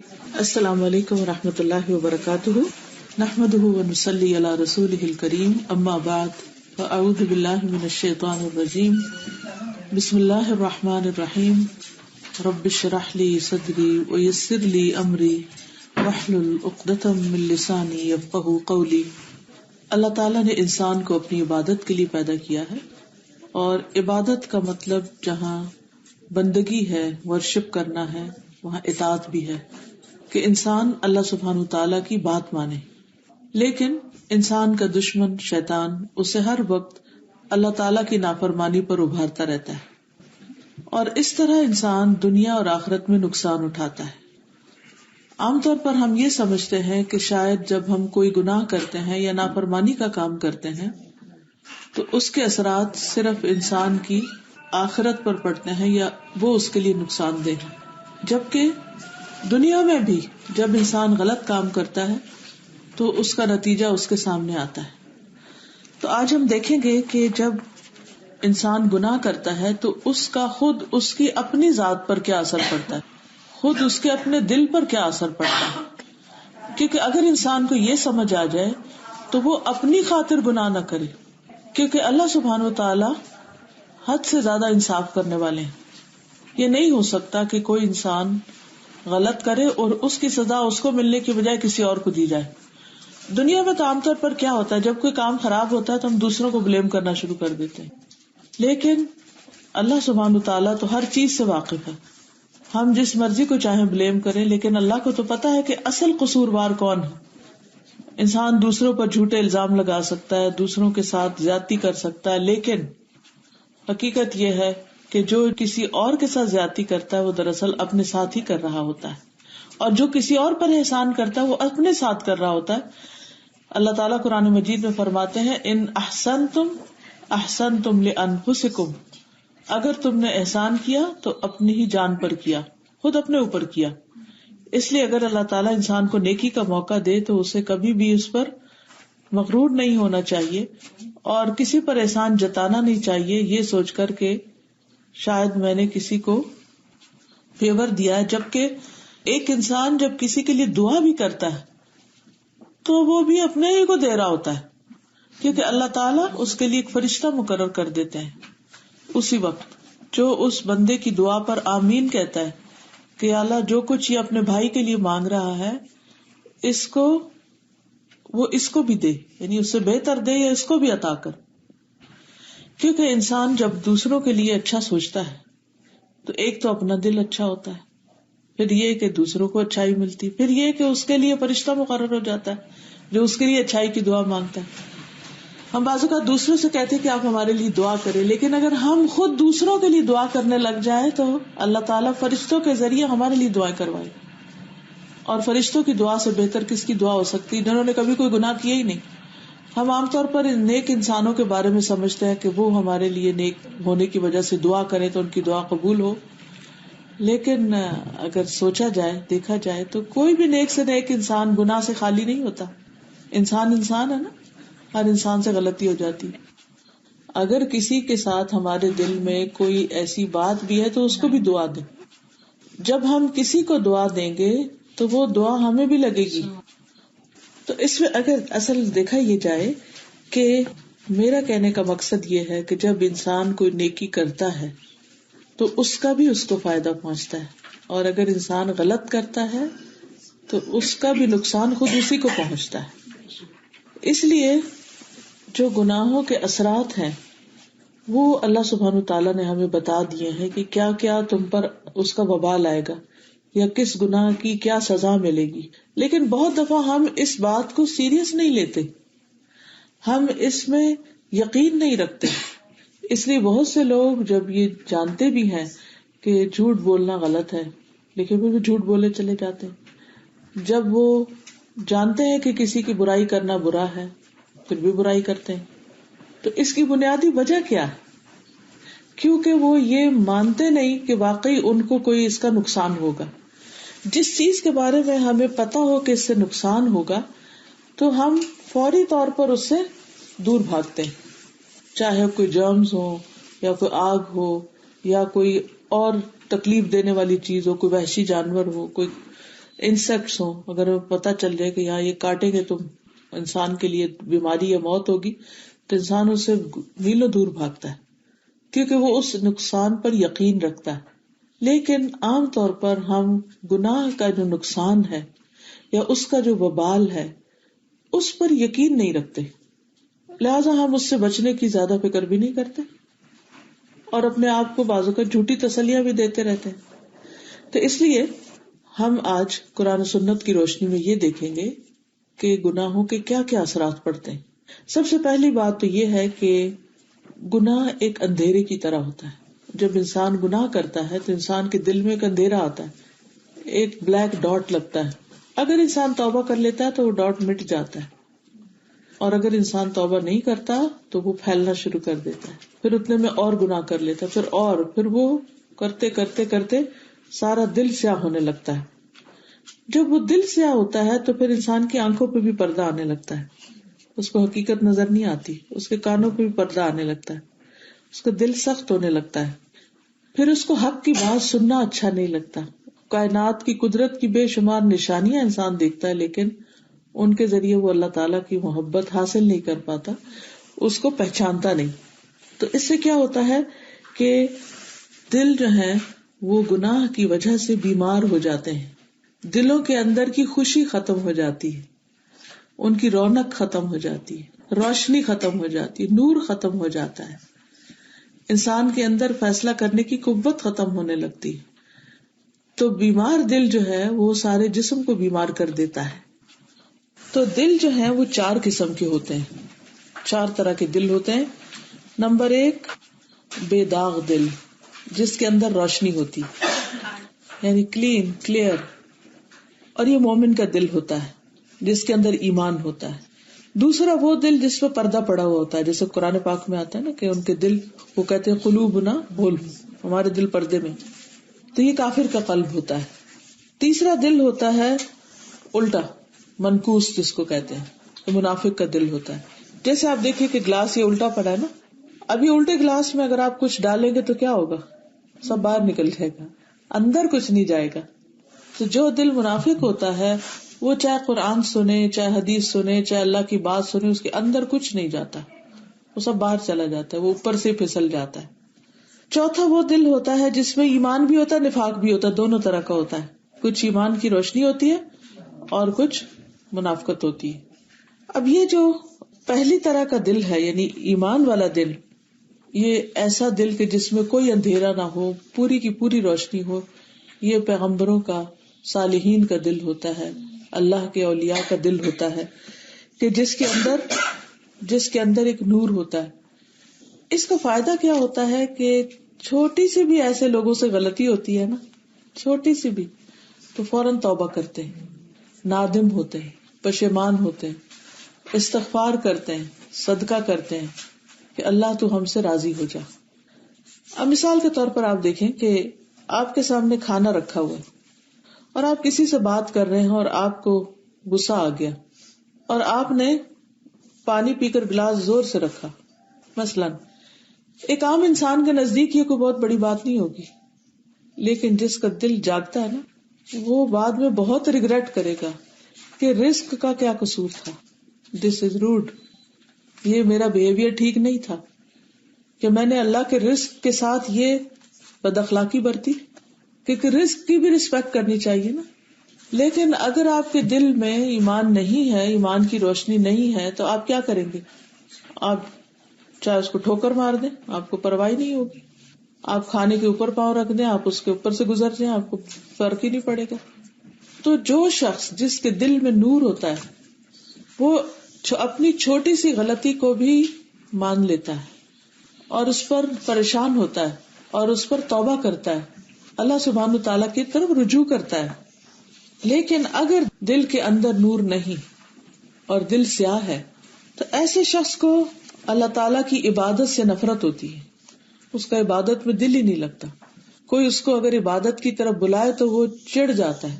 السلام علیکم ورحمۃ اللہ وبرکاتہ، نحمده ونصلی علی رسولہ الکریم، اما بعد فاعوذ باللہ من الشیطان الرجیم، بسم اللہ الرحمن الرحیم، رب اشرح لی صدری ویسر لی امری واحلل عقدۃ من لسانی یفقہوا قولی۔ اللہ تعالیٰ نے انسان کو اپنی عبادت کے لیے پیدا کیا ہے، اور عبادت کا مطلب جہاں بندگی ہے، ورشپ کرنا ہے، وہاں اطاعت بھی ہے کہ انسان اللہ سبحانہ تعالیٰ کی بات مانے۔ لیکن انسان کا دشمن شیطان اسے ہر وقت اللہ تعالیٰ کی نافرمانی پر ابھارتا رہتا ہے، اور اس طرح انسان دنیا اور آخرت میں نقصان اٹھاتا ہے۔ عام طور پر ہم یہ سمجھتے ہیں کہ شاید جب ہم کوئی گناہ کرتے ہیں یا نافرمانی کا کام کرتے ہیں تو اس کے اثرات صرف انسان کی آخرت پر پڑتے ہیں یا وہ اس کے لیے نقصان دہ ہے، جبکہ دنیا میں بھی جب انسان غلط کام کرتا ہے تو اس کا نتیجہ اس کے سامنے آتا ہے۔ تو آج ہم دیکھیں گے کہ جب انسان گناہ کرتا ہے تو اس کا خود اس کی اپنی ذات پر کیا اثر پڑتا ہے، خود اس کے اپنے دل پر کیا اثر پڑتا ہے۔ کیونکہ اگر انسان کو یہ سمجھ آ جائے تو وہ اپنی خاطر گناہ نہ کرے، کیونکہ اللہ سبحانہ و تعالی حد سے زیادہ انصاف کرنے والے ہیں۔ یہ نہیں ہو سکتا کہ کوئی انسان غلط کرے اور اس کی سزا اس کو ملنے کی بجائے کسی اور کو دی جائے۔ دنیا میں تو عام طور پر کیا ہوتا ہے، جب کوئی کام خراب ہوتا ہے تو ہم دوسروں کو بلیم کرنا شروع کر دیتے ہیں، لیکن اللہ سبحانہ و تعالیٰ تو ہر چیز سے واقف ہے۔ ہم جس مرضی کو چاہیں بلیم کریں، لیکن اللہ کو تو پتا ہے کہ اصل قصوروار کون ہے۔ انسان دوسروں پر جھوٹے الزام لگا سکتا ہے، دوسروں کے ساتھ زیادتی کر سکتا ہے، لیکن حقیقت یہ ہے کہ جو کسی اور کے ساتھ زیادتی کرتا ہے وہ دراصل اپنے ساتھ ہی کر رہا ہوتا ہے، اور جو کسی اور پر احسان کرتا ہے وہ اپنے ساتھ کر رہا ہوتا ہے۔ اللہ تعالیٰ قرآن مجید میں فرماتے ہیں، ان احسنتم احسنتم لانفسکم، اگر تم نے احسان کیا تو اپنی ہی جان پر کیا، خود اپنے اوپر کیا۔ اس لیے اگر اللہ تعالیٰ انسان کو نیکی کا موقع دے تو اسے کبھی بھی اس پر مغرور نہیں ہونا چاہیے، اور کسی پر احسان جتانا نہیں چاہیے یہ سوچ کر کہ شاید میں نے کسی کو فیور دیا ہے۔ جبکہ ایک انسان جب کسی کے لیے دعا بھی کرتا ہے تو وہ بھی اپنے ہی کو دے رہا ہوتا ہے، کیونکہ اللہ تعالیٰ اس کے لیے ایک فرشتہ مقرر کر دیتے ہیں اسی وقت، جو اس بندے کی دعا پر آمین کہتا ہے کہ اللہ جو کچھ یہ اپنے بھائی کے لیے مانگ رہا ہے اس کو وہ اس کو بھی دے، یعنی اس سے بہتر دے یا اس کو بھی عطا کر۔ کیونکہ انسان جب دوسروں کے لیے اچھا سوچتا ہے تو ایک تو اپنا دل اچھا ہوتا ہے، پھر یہ کہ دوسروں کو اچھائی ملتی، پھر یہ کہ اس کے لیے فرشتہ مقرر ہو جاتا ہے جو اس کے لیے اچھائی کی دعا مانگتا ہے۔ ہم بعض اوقات دوسروں سے کہتے ہیں کہ آپ ہمارے لیے دعا کریں، لیکن اگر ہم خود دوسروں کے لیے دعا کرنے لگ جائیں تو اللہ تعالیٰ فرشتوں کے ذریعے ہمارے لیے دعائیں کروائے، اور فرشتوں کی دعا سے بہتر کس کی دعا ہو سکتی ہے جنہوں نے کبھی کوئی گناہ کیا ہی نہیں۔ ہم عام طور پر نیک انسانوں کے بارے میں سمجھتے ہیں کہ وہ ہمارے لیے نیک ہونے کی وجہ سے دعا کریں تو ان کی دعا قبول ہو، لیکن اگر سوچا جائے، دیکھا جائے تو کوئی بھی نیک سے نیک انسان گناہ سے خالی نہیں ہوتا۔ انسان انسان ہے نا، ہر انسان سے غلطی ہو جاتی۔ اگر کسی کے ساتھ ہمارے دل میں کوئی ایسی بات بھی ہے تو اس کو بھی دعا دیں۔ جب ہم کسی کو دعا دیں گے تو وہ دعا ہمیں بھی لگے گی۔ تو اس میں اگر اصل دیکھا یہ جائے کہ میرا کہنے کا مقصد یہ ہے کہ جب انسان کوئی نیکی کرتا ہے تو اس کا بھی اس کو فائدہ پہنچتا ہے، اور اگر انسان غلط کرتا ہے تو اس کا بھی نقصان خود اسی کو پہنچتا ہے۔ اس لیے جو گناہوں کے اثرات ہیں وہ اللہ سبحانہ تعالیٰ نے ہمیں بتا دیے ہیں کہ کیا کیا تم پر اس کا وبال آئے گا یا کس گناہ کی کیا سزا ملے گی، لیکن بہت دفعہ ہم اس بات کو سیریس نہیں لیتے، ہم اس میں یقین نہیں رکھتے۔ اس لیے بہت سے لوگ جب یہ جانتے بھی ہیں کہ جھوٹ بولنا غلط ہے لیکن وہ بھی جھوٹ بولے چلے جاتے ہیں، جب وہ جانتے ہیں کہ کسی کی برائی کرنا برا ہے پھر بھی برائی کرتے ہیں۔ تو اس کی بنیادی وجہ کیا ہے؟ کیونکہ وہ یہ مانتے نہیں کہ واقعی ان کو کوئی اس کا نقصان ہوگا۔ جس چیز کے بارے میں ہمیں پتا ہو کہ اس سے نقصان ہوگا تو ہم فوری طور پر اس سے دور بھاگتے ہیں، چاہے کوئی جرمز ہو یا کوئی آگ ہو یا کوئی اور تکلیف دینے والی چیز ہو، کوئی وحشی جانور ہو، کوئی انسیکٹس ہوں، اگر پتہ چل جائے کہ یہاں یہ کاٹیں گے تم انسان کے لیے بیماری یا موت ہوگی، تو انسان اس سے میلوں دور بھاگتا ہے کیونکہ وہ اس نقصان پر یقین رکھتا ہے. لیکن عام طور پر ہم گناہ کا جو نقصان ہے یا اس کا جو وبال ہے اس پر یقین نہیں رکھتے، لہذا ہم اس سے بچنے کی زیادہ فکر بھی نہیں کرتے اور اپنے آپ کو بعض اوقات جھوٹی تسلیاں بھی دیتے رہتے ہیں. تو اس لیے ہم آج قرآن و سنت کی روشنی میں یہ دیکھیں گے کہ گناہوں کے کیا کیا اثرات پڑتے ہیں. سب سے پہلی بات تو یہ ہے کہ گناہ ایک اندھیرے کی طرح ہوتا ہے. جب انسان گناہ کرتا ہے تو انسان کے دل میں ایک اندھیرا آتا ہے، ایک بلیک ڈاٹ لگتا ہے. اگر انسان توبہ کر لیتا ہے تو وہ ڈاٹ مٹ جاتا ہے، اور اگر انسان توبہ نہیں کرتا تو وہ پھیلنا شروع کر دیتا ہے، پھر اتنے میں اور گناہ کر لیتا ہے، پھر وہ کرتے کرتے کرتے سارا دل سیاہ ہونے لگتا ہے. جب وہ دل سیاہ ہوتا ہے تو پھر انسان کی آنکھوں پہ بھی پردہ آنے لگتا ہے، اس کو حقیقت نظر نہیں آتی، اس کے کانوں پہ بھی پردہ آنے لگتا ہے، اس کا دل سخت ہونے لگتا ہے، پھر اس کو حق کی بات سننا اچھا نہیں لگتا. کائنات کی قدرت کی بے شمار نشانیاں انسان دیکھتا ہے لیکن ان کے ذریعے وہ اللہ تعالیٰ کی محبت حاصل نہیں کر پاتا، اس کو پہچانتا نہیں. تو اس سے کیا ہوتا ہے کہ دل جو ہے وہ گناہ کی وجہ سے بیمار ہو جاتے ہیں، دلوں کے اندر کی خوشی ختم ہو جاتی ہے، ان کی رونق ختم ہو جاتی ہے، روشنی ختم ہو جاتی ہے، نور ختم ہو جاتا ہے، انسان کے اندر فیصلہ کرنے کی قوت ختم ہونے لگتی ہے. تو بیمار دل جو ہے وہ سارے جسم کو بیمار کر دیتا ہے. تو دل جو ہے وہ 4 قسم کے ہوتے ہیں، 4 طرح کے دل ہوتے ہیں. نمبر 1 بے داغ دل، جس کے اندر روشنی ہوتی یعنی کلین کلیئر، اور یہ مومن کا دل ہوتا ہے جس کے اندر ایمان ہوتا ہے. دوسرا وہ دل جس پہ پردہ پڑا ہوا ہوتا ہے، جیسے قرآن پاک میں آتا ہے نا کہ ان کے دل، وہ کہتے ہیں قلوبنا غلف، ہمارے دل پردے میں، تو یہ کافر کا قلب ہوتا ہے. تیسرا دل ہوتا ہے الٹا، منکوس جس کو کہتے ہیں، تو منافق کا دل ہوتا ہے. جیسے آپ دیکھیے کہ گلاس یہ الٹا پڑا ہے نا، ابھی الٹے گلاس میں اگر آپ کچھ ڈالیں گے تو کیا ہوگا، سب باہر نکل جائے گا، اندر کچھ نہیں جائے گا. تو جو دل منافق ہوتا ہے وہ چاہے قرآن سنے، چاہے حدیث سنے، چاہے اللہ کی بات سنے، اس کے اندر کچھ نہیں جاتا، وہ سب باہر چلا جاتا ہے، وہ اوپر سے پھسل جاتا ہے. چوتھا وہ دل ہوتا ہے جس میں ایمان بھی ہوتا ہے، نفاق بھی ہوتا ہے، دونوں طرح کا ہوتا ہے. کچھ ایمان کی روشنی ہوتی ہے اور کچھ منافقت ہوتی ہے. اب یہ جو پہلی طرح کا دل ہے یعنی ایمان والا دل، یہ ایسا دل کہ جس میں کوئی اندھیرا نہ ہو، پوری کی پوری روشنی ہو، یہ پیغمبروں کا، صالحین کا دل ہوتا ہے، اللہ کے اولیاء کا دل ہوتا ہے کہ جس کے اندر ایک نور ہوتا ہے. اس کا فائدہ کیا ہوتا ہے کہ چھوٹی سی بھی ایسے لوگوں سے غلطی ہوتی ہے نا، چھوٹی سی بھی، تو فوراً توبہ کرتے ہیں، نادم ہوتے ہیں، پشیمان ہوتے ہیں، استغفار کرتے ہیں، صدقہ کرتے ہیں کہ اللہ تو ہم سے راضی ہو جا. اب مثال کے طور پر آپ دیکھیں کہ آپ کے سامنے کھانا رکھا ہوا ہے اور آپ کسی سے بات کر رہے ہیں اور آپ کو غصہ آ گیا اور آپ نے پانی پی کر گلاس زور سے رکھا. مثلاً ایک عام انسان کے نزدیک یہ کوئی بہت بڑی بات نہیں ہوگی، لیکن جس کا دل جاگتا ہے نا وہ بعد میں بہت ریگریٹ کرے گا کہ رزق کا کیا قصور تھا، دس از روڈ، یہ میرا بیہیویئر ٹھیک نہیں تھا کہ میں نے اللہ کے رزق کے ساتھ یہ بد اخلاقی برتی، کیونکہ رزق کی بھی رسپیکٹ کرنی چاہیے نا. لیکن اگر آپ کے دل میں ایمان نہیں ہے، ایمان کی روشنی نہیں ہے، تو آپ کیا کریں گے؟ آپ چاہے اس کو ٹھوکر مار دیں، آپ کو پرواہ نہیں ہوگی، آپ کھانے کے اوپر پاؤں رکھ دیں، آپ اس کے اوپر سے گزر جائیں، آپ کو فرق ہی نہیں پڑے گا. تو جو شخص جس کے دل میں نور ہوتا ہے وہ اپنی چھوٹی سی غلطی کو بھی مان لیتا ہے اور اس پر پریشان ہوتا ہے اور اس پر توبہ کرتا ہے، اللہ سبحانہ تعالیٰ کی طرف رجوع کرتا ہے. لیکن اگر دل کے اندر نور نہیں اور دل سیاہ ہے تو ایسے شخص کو اللہ تعالیٰ کی عبادت سے نفرت ہوتی ہے، اس کا عبادت میں دل ہی نہیں لگتا. کوئی اس کو اگر عبادت کی طرف بلائے تو وہ چڑ جاتا ہے،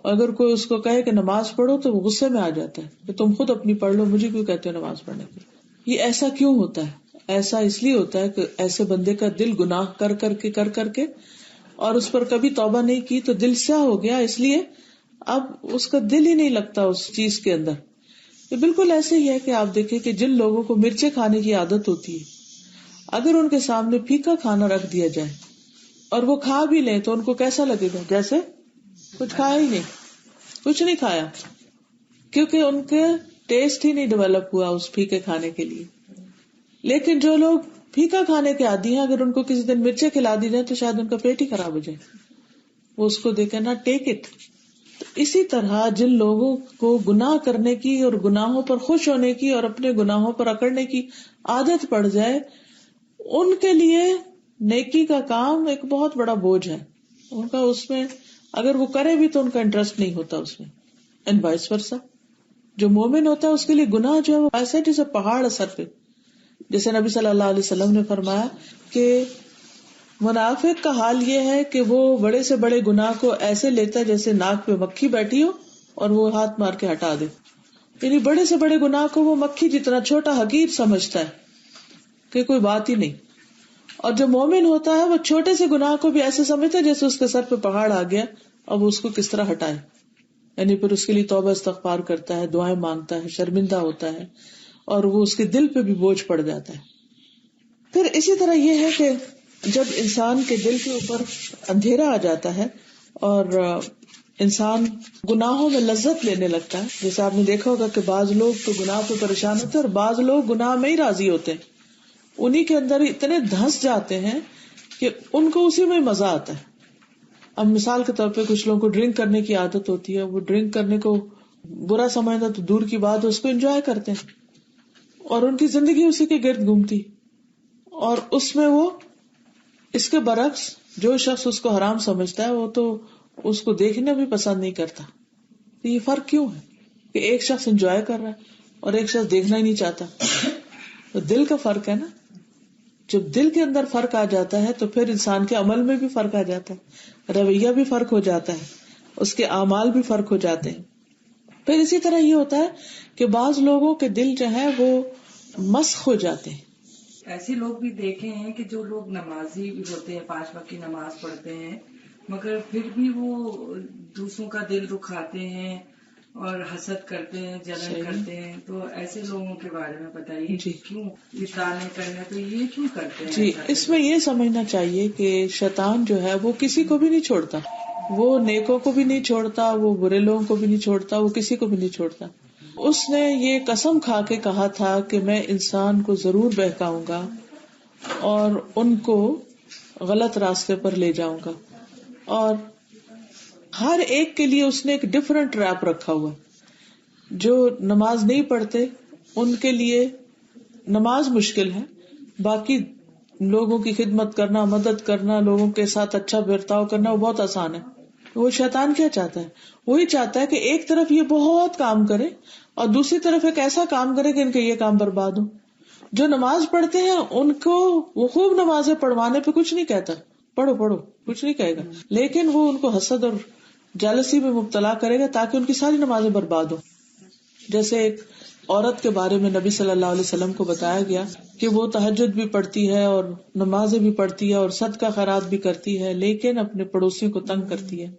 اگر کوئی اس کو کہے کہ نماز پڑھو تو وہ غصے میں آ جاتا ہے کہ تم خود اپنی پڑھ لو، مجھے کیوں کہتے ہو نماز پڑھنے کی. یہ ایسا کیوں ہوتا ہے؟ ایسا اس لیے ہوتا ہے کہ ایسے بندے کا دل گناہ کر کر کے اور اس پر کبھی توبہ نہیں کی تو دل سیاہ ہو گیا، اس لیے اب اس کا دل ہی نہیں لگتا اس چیز کے اندر. یہ بالکل ایسے ہی ہے کہ آپ دیکھیں کہ جن لوگوں کو مرچیں کھانے کی عادت ہوتی ہے، اگر ان کے سامنے پھیکا کھانا رکھ دیا جائے اور وہ کھا بھی لیں تو ان کو کیسا لگے گا؟ جیسے کچھ کھایا ہی نہیں، کچھ نہیں کھایا، کیونکہ ان کے ٹیسٹ ہی نہیں ڈیولپ ہوا اس پھیکے کھانے کے لیے. لیکن جو لوگ پھیکا کھانے کے عادی ہیں، اگر ان کو کسی دن مرچیں کھلا دی جائیں تو شاید ان کا پیٹ ہی خراب ہو جائے. وہ اس کو دیکھے نا ٹیک اٹ. اسی طرح جن لوگوں کو گناہ کرنے کی اور گناہوں پر خوش ہونے کی اور اپنے گناہوں پر اکڑنے کی عادت پڑ جائے، ان کے لیے نیکی کا کام ایک بہت بڑا بوجھ ہے. ان کا اس میں اگر وہ کرے بھی تو ان کا انٹرسٹ نہیں ہوتا اس میں. اینڈ وائس ورسا، جو مومن ہوتا ہے اس کے لیے گناہ جو ہے وہ ایسا جیسے پہاڑ ہے سر پہ. جیسے نبی صلی اللہ علیہ وسلم نے فرمایا کہ منافق کا حال یہ ہے کہ وہ بڑے سے بڑے گناہ کو ایسے لیتا ہے جیسے ناک پہ مکھی بیٹھی ہو اور وہ ہاتھ مار کے ہٹا دے. یعنی بڑے سے بڑے گناہ کو وہ مکھی جتنا چھوٹا حقیر سمجھتا ہے کہ کوئی بات ہی نہیں. اور جو مومن ہوتا ہے وہ چھوٹے سے گناہ کو بھی ایسے سمجھتا ہے جیسے اس کے سر پہ پہاڑ آ گیا، اب اس کو کس طرح ہٹائے. یعنی پھر اس کے لیے توبہ استغفار کرتا ہے، دعائیں مانگتا ہے، شرمندہ ہوتا ہے، اور وہ اس کے دل پہ بھی بوجھ پڑ جاتا ہے. پھر اسی طرح یہ ہے کہ جب انسان کے دل کے اوپر اندھیرا آ جاتا ہے اور انسان گناہوں میں لذت لینے لگتا ہے، جیسے آپ نے دیکھا ہوگا کہ بعض لوگ تو گناہ پہ پریشان ہوتے ہیں اور بعض لوگ گناہ میں ہی راضی ہوتے ہیں. انہی کے اندر اتنے دھنس جاتے ہیں کہ ان کو اسی میں مزہ آتا ہے. اب مثال کے طور پہ کچھ لوگوں کو ڈرنک کرنے کی عادت ہوتی ہے، وہ ڈرنک کرنے کو برا سمجھنا تو دور کی بات ہے، اس کو انجوائے کرتے ہیں اور ان کی زندگی اسی کے گرد گھومتی. اور اس میں وہ اس کے برعکس جو شخص اس کو حرام سمجھتا ہے وہ تو اس کو دیکھنا بھی پسند نہیں کرتا. تو یہ فرق کیوں ہے کہ ایک شخص انجوائے کر رہا ہے اور ایک شخص دیکھنا ہی نہیں چاہتا؟ تو دل کا فرق ہے نا. جب دل کے اندر فرق آ جاتا ہے تو پھر انسان کے عمل میں بھی فرق آ جاتا ہے، رویہ بھی فرق ہو جاتا ہے، اس کے اعمال بھی فرق ہو جاتے ہیں. پھر اسی طرح یہ ہوتا ہے کہ بعض لوگوں کے دل جو ہے وہ مسخ ہو جاتے ہیں. ایسے لوگ بھی دیکھے ہیں کہ جو لوگ نمازی بھی ہوتے ہیں، 5 وقت کی نماز پڑھتے ہیں، مگر پھر بھی وہ دوسروں کا دل دکھاتے ہیں اور حسد کرتے ہیں، جلن کرتے ہیں. تو ایسے لوگوں کے بارے میں بتائیے جی. کیوں یہ تعلیم کرنا تو یہ کیوں کرتے ہیں؟ جی، اس میں یہ سمجھنا چاہیے کہ شیطان جو ہے وہ کسی کو بھی نہیں چھوڑتا. وہ نیکوں کو بھی نہیں چھوڑتا، وہ برے لوگوں کو بھی نہیں چھوڑتا، وہ کسی کو بھی نہیں چھوڑتا. اس نے یہ قسم کھا کے کہا تھا کہ میں انسان کو ضرور بہکاؤں گا اور ان کو غلط راستے پر لے جاؤں گا. اور ہر ایک کے لیے اس نے ایک ڈفرنٹ ٹریپ رکھا ہوا. جو نماز نہیں پڑھتے ان کے لیے نماز مشکل ہے، باقی لوگوں کی خدمت کرنا، مدد کرنا، لوگوں کے ساتھ اچھا برتاؤ کرنا وہ بہت آسان ہے. وہ شیطان کیا چاہتا ہے؟ وہی چاہتا ہے کہ ایک طرف یہ بہت کام کرے اور دوسری طرف ایک ایسا کام کرے کہ ان کے یہ کام برباد ہو. جو نماز پڑھتے ہیں ان کو وہ خوب نمازیں پڑھوانے پہ کچھ نہیں کہتا، پڑھو پڑھو کچھ نہیں کہے گا، لیکن وہ ان کو حسد اور جالسی میں مبتلا کرے گا تاکہ ان کی ساری نمازیں برباد ہو. جیسے ایک عورت کے بارے میں نبی صلی اللہ علیہ وسلم کو بتایا گیا کہ وہ تہجد بھی پڑھتی ہے اور نمازیں بھی پڑھتی ہے اور صدقہ خیرات بھی کرتی ہے، لیکن اپنے پڑوسیوں کو تنگ کرتی ہے.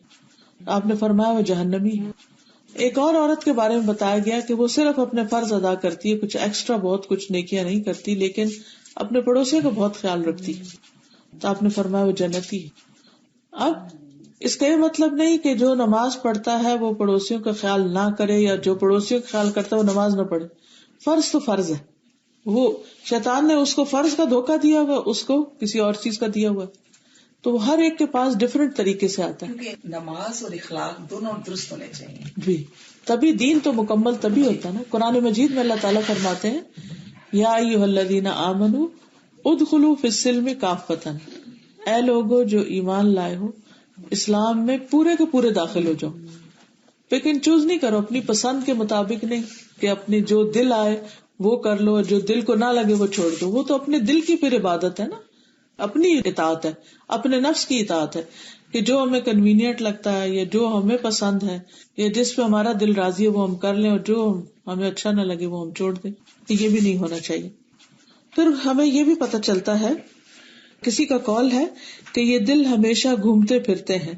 آپ نے فرمایا وہ جہنمی ہے. ایک اور عورت کے بارے میں بتایا گیا کہ وہ صرف اپنے فرض ادا کرتی ہے، کچھ ایکسٹرا بہت کچھ نیکیاں نہیں کرتی، لیکن اپنے پڑوسیوں کا بہت خیال رکھتی ہے. تو آپ نے فرمایا وہ جنتی ہے. اب اس کا یہ مطلب نہیں کہ جو نماز پڑھتا ہے وہ پڑوسیوں کا خیال نہ کرے یا جو پڑوسیوں کا خیال کرتا ہے وہ نماز نہ پڑھے. فرض تو فرض ہے. وہ شیطان نے اس کو فرض کا دھوکہ دیا ہوا، اس کو کسی اور چیز کا دیا ہوا. تو ہر ایک کے پاس ڈفرینٹ طریقے سے آتا ہے. کیونکہ نماز اور اخلاق دونوں درست ہونے چاہیے. جی، تبھی دین تو مکمل تبھی ہوتا ہے نا. قرآن مجید میں اللہ تعالیٰ فرماتے ہیں یا ایھا الذین آمنوا ادخلوا فی السلم کافۃ، اے لوگو جو ایمان لائے ہو اسلام میں پورے کے پورے داخل ہو جاؤ. لیکن چوز نہیں کرو اپنی پسند کے مطابق، نہیں کہ اپنی جو دل آئے وہ کر لو، جو دل کو نہ لگے وہ چھوڑ دو. وہ تو اپنے دل کی پھر عبادت ہے نا، اپنی اطاعت ہے، اپنے نفس کی اطاعت ہے کہ جو ہمیں کنوینئنٹ لگتا ہے یا جو ہمیں پسند ہے یا جس پہ ہمارا دل راضی ہے وہ ہم کر لیں، اور جو ہمیں اچھا نہ لگے وہ ہم چھوڑ دیں. یہ بھی نہیں ہونا چاہیے. پھر ہمیں یہ بھی پتہ چلتا ہے، کسی کا قول ہے کہ یہ دل ہمیشہ گھومتے پھرتے ہیں،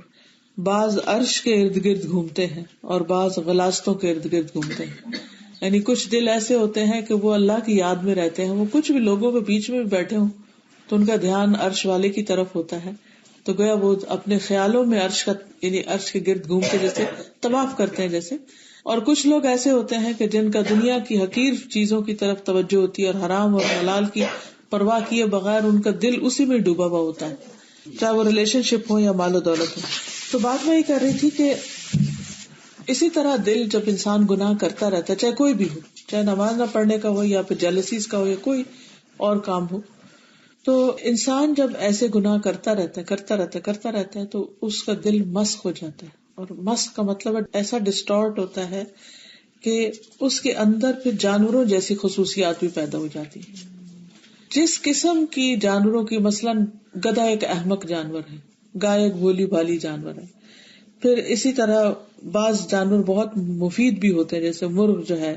بعض عرش کے ارد گرد گھومتے ہیں اور بعض غلاستوں کے ارد گرد گھومتے ہیں. یعنی کچھ دل ایسے ہوتے ہیں کہ وہ اللہ کی یاد میں رہتے ہیں، وہ کچھ بھی لوگوں کے بیچ میں بیٹھے ہوں تو ان کا دھیان عرش والے کی طرف ہوتا ہے، تو گویا وہ اپنے خیالوں میں عرش کا یعنی عرش کے گرد گھوم کے جیسے طواف کرتے ہیں جیسے. اور کچھ لوگ ایسے ہوتے ہیں کہ جن کا دنیا کی حقیر چیزوں کی طرف توجہ ہوتی ہے اور حرام اور حلال کی پرواہ کیے بغیر ان کا دل اسی میں ڈوبا ہوا ہوتا ہے، چاہے وہ ریلیشن شپ ہو یا مال و دولت ہو. تو بات میں یہ کر رہی تھی کہ اسی طرح دل جب انسان گناہ کرتا رہتا ہے، چاہے کوئی بھی ہو، چاہے نماز نہ پڑھنے کا ہو یا پھر جیلسیز کا ہو یا کوئی اور کام ہو، تو انسان جب ایسے گناہ کرتا رہتا ہے تو اس کا دل مسخ ہو جاتا ہے. اور مسخ کا مطلب ایسا ڈسٹارٹ ہوتا ہے کہ اس کے اندر پھر جانوروں جیسی خصوصیات بھی پیدا ہو جاتی ہیں. جس قسم کی جانوروں کی مثلاً گدھا ایک احمق جانور ہے، گائے ایک بھولی بھالی جانور ہے. پھر اسی طرح بعض جانور بہت مفید بھی ہوتے ہیں، جیسے مرغ جو ہے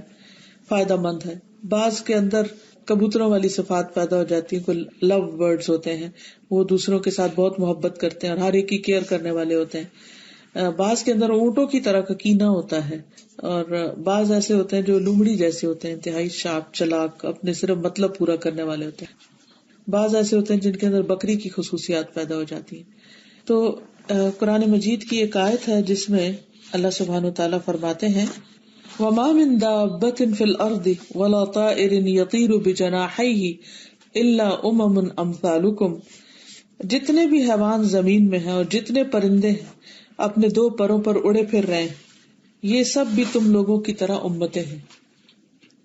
فائدہ مند ہے. بعض کے اندر کبوتروں والی صفات پیدا ہو جاتی ہیں، کوئی لو برڈز ہوتے ہیں، وہ دوسروں کے ساتھ بہت محبت کرتے ہیں اور ہر ایک کی کیئر کرنے والے ہوتے ہیں. بعض کے اندر اونٹوں کی طرح کا کینہ ہوتا ہے، اور بعض ایسے ہوتے ہیں جو لومڑی جیسے ہوتے ہیں، انتہائی شارپ چلاک، اپنے صرف مطلب پورا کرنے والے ہوتے ہیں. بعض ایسے ہوتے ہیں جن کے اندر بکری کی خصوصیات پیدا ہو جاتی ہیں. تو قرآن مجید کی ایک آیت ہے جس میں اللہ سبحانہ وتعالیٰ فرماتے ہیں وَمَا مِن دَابَّةٍ فِي الْأَرْضِ وَلَا طَائِرٍ يَطِيرُ بِجَنَاحَيْهِ إِلَّا أُمَمٌ أَمْثَالُكُمْ، جتنے بھی حیوان زمین میں ہیں اور جتنے پرندے ہیں اپنے دو پروں پر اڑے پھر رہے ہیں، یہ سب بھی تم لوگوں کی طرح امتیں ہیں.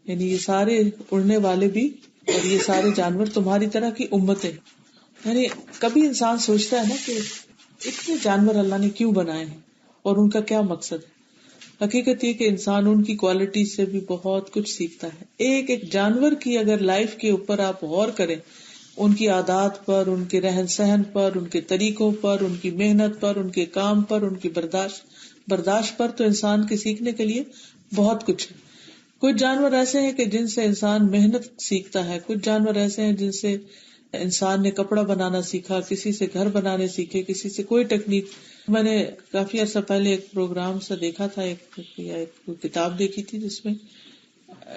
یعنی یہ سارے اڑنے والے بھی اور یہ سارے جانور تمہاری طرح کی امتیں. یعنی کبھی انسان سوچتا ہے نا کہ اتنے جانور اللہ نے کیوں بنائے ہیں اور ان کا کیا مقصد ہے. حقیقت یہ کہ انسان ان کی کوالٹی سے بھی بہت کچھ سیکھتا ہے. ایک ایک جانور کی اگر لائف کے اوپر آپ غور کریں، ان کی عادات پر، ان کے رہن سہن پر، ان کے طریقوں پر، ان کی محنت پر، ان کے کام پر، ان کی برداشت پر، تو انسان کے سیکھنے کے لیے بہت کچھ ہے. کچھ جانور ایسے ہیں کہ جن سے انسان محنت سیکھتا ہے، کچھ جانور ایسے ہیں جن سے انسان نے کپڑا بنانا سیکھا، کسی سے گھر بنانے سیکھے، کسی سے کوئی ٹیکنیک. میں نے کافی عرصہ پہلے ایک پروگرام سے دیکھا تھا، ایک کتاب دیکھی تھی جس میں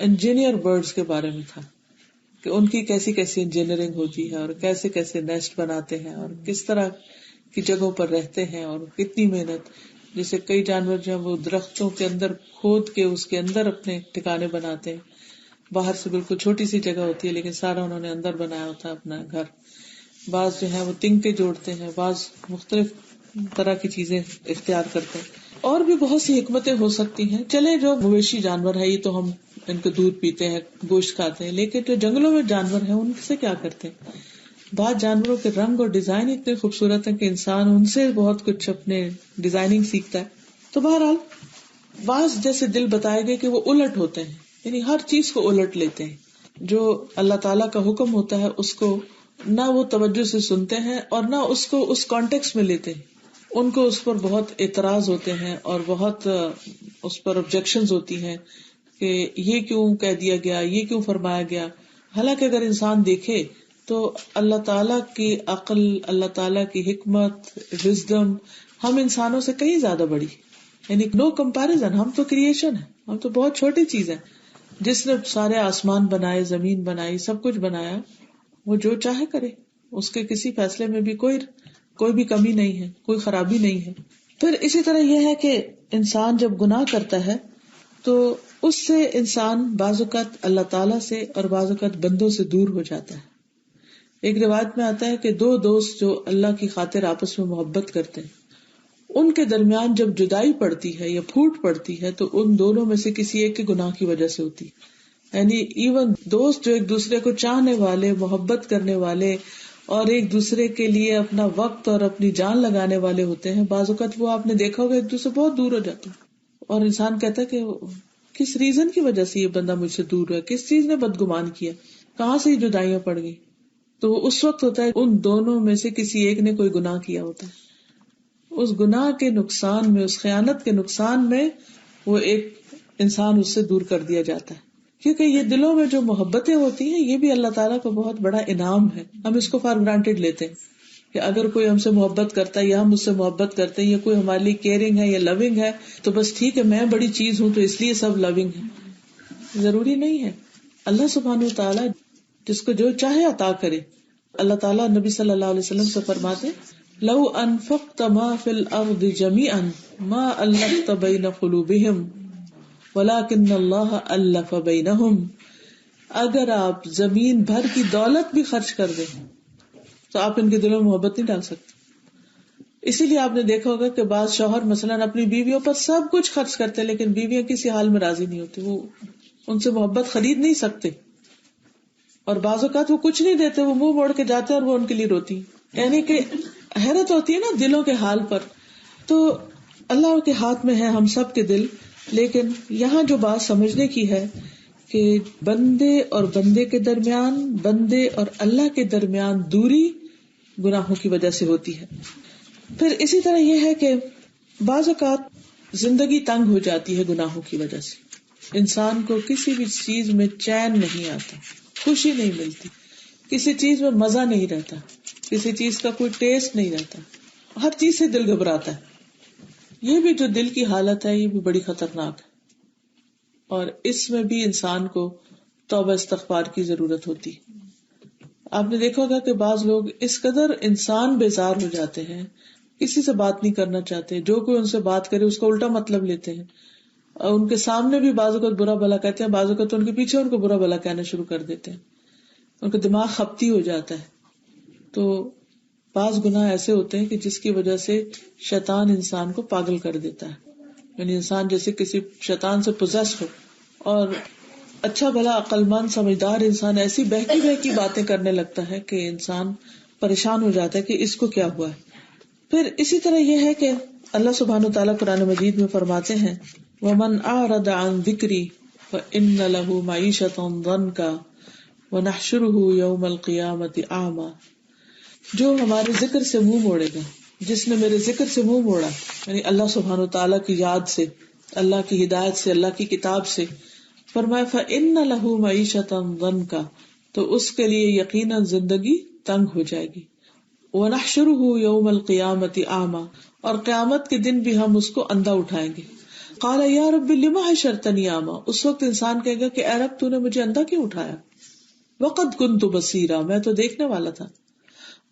انجینئر برڈز کے بارے میں تھا کہ ان کی کیسی کیسی انجینئرنگ ہوتی ہے اور کیسے کیسے نیسٹ بناتے ہیں اور کس طرح کی جگہوں پر رہتے ہیں اور کتنی محنت. جیسے کئی جانور جو ہیں وہ درختوں کے اندر کھود کے اس کے اندر اپنے ٹھکانے بناتے ہیں. باہر سے بالکل چھوٹی سی جگہ ہوتی ہے لیکن سارا انہوں نے اندر بنایا ہوتا ہے اپنا گھر. بعض جو ہے وہ تنکے جوڑتے ہیں، بعض مختلف طرح کی چیزیں اختیار کرتے ہیں. اور بھی بہت سی حکمتیں ہو سکتی ہیں. چلے جو مویشی جانور ہے یہ تو ہم ان کو دودھ پیتے ہیں، گوشت کھاتے ہیں، لیکن جو جنگلوں میں جانور ہیں ان سے کیا کرتے ہیں؟ بعض جانوروں کے رنگ اور ڈیزائن اتنے خوبصورت ہیں کہ انسان ان سے بہت کچھ اپنے ڈیزائننگ سیکھتا ہے. تو بہرحال بعض جیسے دل بتائے گئے کہ وہ الٹ ہوتے ہیں، یعنی ہر چیز کو الٹ لیتے ہیں. جو اللہ تعالیٰ کا حکم ہوتا ہے اس کو نہ وہ توجہ سے سنتے ہیں اور نہ اس کو اس کانٹیکسٹ میں لیتے ہیں. ان کو اس پر بہت اعتراض ہوتے ہیں اور بہت اس پر آبجیکشنز ہوتی ہیں کہ یہ کیوں کہہ دیا گیا، یہ کیوں فرمایا گیا. حالانکہ اگر انسان دیکھے تو اللہ تعالیٰ کی عقل، اللہ تعالیٰ کی حکمت، وزڈم ہم انسانوں سے کہیں زیادہ بڑی. یعنی نو کمپیریزن. ہم تو کریشن ہے، ہم تو بہت چھوٹی چیز ہے. جس نے سارے آسمان بنائے، زمین بنائی، سب کچھ بنایا، وہ جو چاہے کرے. اس کے کسی فیصلے میں بھی کوئی بھی کمی نہیں ہے، کوئی خرابی نہیں ہے. پھر اسی طرح یہ ہے کہ انسان جب گناہ کرتا ہے تو اس سے انسان بعض اوقات اللہ تعالیٰ سے اور بعض اوقات بندوں سے دور ہو جاتا ہے. ایک روایت میں آتا ہے کہ دو دوست جو اللہ کی خاطر آپس میں محبت کرتے ہیں، ان کے درمیان جب جدائی پڑتی ہے یا پھوٹ پڑتی ہے تو ان دونوں میں سے کسی ایک کے گناہ کی وجہ سے ہوتی. یعنی ایون دوست جو ایک دوسرے کو چاہنے والے، محبت کرنے والے اور ایک دوسرے کے لیے اپنا وقت اور اپنی جان لگانے والے ہوتے ہیں، بعض اوقات وہ آپ نے دیکھا ہوگا ایک دوسرے بہت دور ہو جاتے ہیں اور انسان کہتا ہے کہ کس ریزن کی وجہ سے یہ بندہ مجھ سے دور ہوا، کس چیز نے بدگمان کیا، کہاں سے یہ جدائیاں پڑ گئی. تو اس وقت ہوتا ہے ان دونوں میں سے کسی ایک نے کوئی گناہ کیا ہوتا ہے. اس گناہ کے نقصان میں، اس خیانت کے نقصان میں وہ ایک انسان اس سے دور کر دیا جاتا ہے. کیونکہ یہ دلوں میں جو محبتیں ہوتی ہیں یہ بھی اللہ تعالیٰ کا بہت بڑا انعام ہے. ہم اس کو فار گرانٹیڈ لیتے ہیں کہ اگر کوئی ہم سے محبت کرتا ہے یا ہم اس سے محبت کرتے ہیں یا کوئی ہمارے لیے کیئرنگ ہے یا لونگ ہے تو بس ٹھیک ہے، میں بڑی چیز ہوں تو اس لیے سب لونگ ہے. ضروری نہیں ہے. اللہ سبحانہ وتعالی جس کو جو چاہے عطا کرے. اللہ تعالیٰ نبی صلی اللہ علیہ وسلم سے فرماتے لو انفقت ما فی الارض جميعا ما الفت بین قلوبہم ولکن اللہ الف بینہم. اگر آپ زمین بھر کی دولت بھی خرچ کر دیں تو آپ ان کے دلوں میں محبت نہیں ڈال سکتے. اسی لیے آپ نے دیکھا ہوگا کہ بعض شوہر مثلاً اپنی بیویوں پر سب کچھ خرچ کرتے لیکن بیویاں کسی حال میں راضی نہیں ہوتی، وہ ان سے محبت خرید نہیں سکتے، اور بعض اوقات وہ کچھ نہیں دیتے، وہ منہ موڑ کے جاتے اور وہ ان کے لیے روتی. یعنی کہ حیرت ہوتی ہے نا دلوں کے حال پر. تو اللہ کے ہاتھ میں ہے ہم سب کے دل. لیکن یہاں جو بات سمجھنے کی ہے کہ بندے اور بندے کے درمیان، بندے اور اللہ کے درمیان دوری گناہوں کی وجہ سے ہوتی ہے. پھر اسی طرح یہ ہے کہ بعض اوقات زندگی تنگ ہو جاتی ہے گناہوں کی وجہ سے. انسان کو کسی بھی چیز میں چین نہیں آتا، خوشی نہیں ملتی، کسی چیز میں مزہ نہیں رہتا، کسی چیز کا کوئی ٹیسٹ نہیں رہتا، ہر چیز سے دل گھبراتا ہے. یہ بھی جو دل کی حالت ہے یہ بھی بڑی خطرناک ہے، اور اس میں بھی انسان کو توبہ استغفار کی ضرورت ہوتی. آپ نے دیکھا ہوگا کہ بعض لوگ اس قدر انسان بیزار ہو جاتے ہیں، کسی سے بات نہیں کرنا چاہتے، جو کوئی ان سے بات کرے اس کا الٹا مطلب لیتے ہیں، اور ان کے سامنے بھی بعض اوقات برا بھلا کہتے ہیں، بعض اوقات ان کے پیچھے ان کو برا بھلا کہنا شروع کر دیتے ہیں، ان کا دماغ خپتی ہو جاتا ہے. تو بعض گناہ ایسے ہوتے ہیں کہ جس کی وجہ سے شیطان انسان کو پاگل کر دیتا ہے. یعنی انسان جیسے کسی شیطان سے پوزیس ہو، اور اچھا بھلا عقل مند سمجھدار انسان ایسی بہکی بہکی باتیں کرنے لگتا ہے کہ انسان پریشان ہو جاتا ہے کہ اس کو کیا ہوا ہے. پھر اسی طرح یہ ہے کہ اللہ سبحانہ وتعالیٰ قرآن مجید میں فرماتے ہیں وَمَنْ أَعْرَضَ عَنْ ذِكْرِي فَإِنَّ لَهُ مَعِيشَةً ضَنْكَ وَنَحْشُرُهُ يَوْمَ الْقِيَامَةِ أَعْمَى. جو ہمارے ذکر سے منہ موڑے گا، جس نے میرے ذکر سے منہ موڑا، یعنی اللہ سبحانہ وتعالیٰ کی یاد سے، اللہ کی ہدایت سے، اللہ کی کتاب سے، فرمایا فَإِنَّ لَهُ مَعِيشَةً ضَنْكَ، تو اس کے لیے یقیناً زندگی تنگ ہو جائے گی. وَنَحْشُرُهُ يَوْمَ الْقِيَامَةِ أَعْمَى، اور قیامت کے دن بھی ہم اس کو اندھا اٹھائیں گے. قَالَ يَا رَبِّ لِمَ حَشَرْتَنِي أَعْمَى، اس وقت انسان کہے گا کہ اے رب تو نے مجھے اندھا کیوں اٹھایا؟ وَقَدْ كُنْتُ بَصِيرًا، میں تو دیکھنے والا تھا.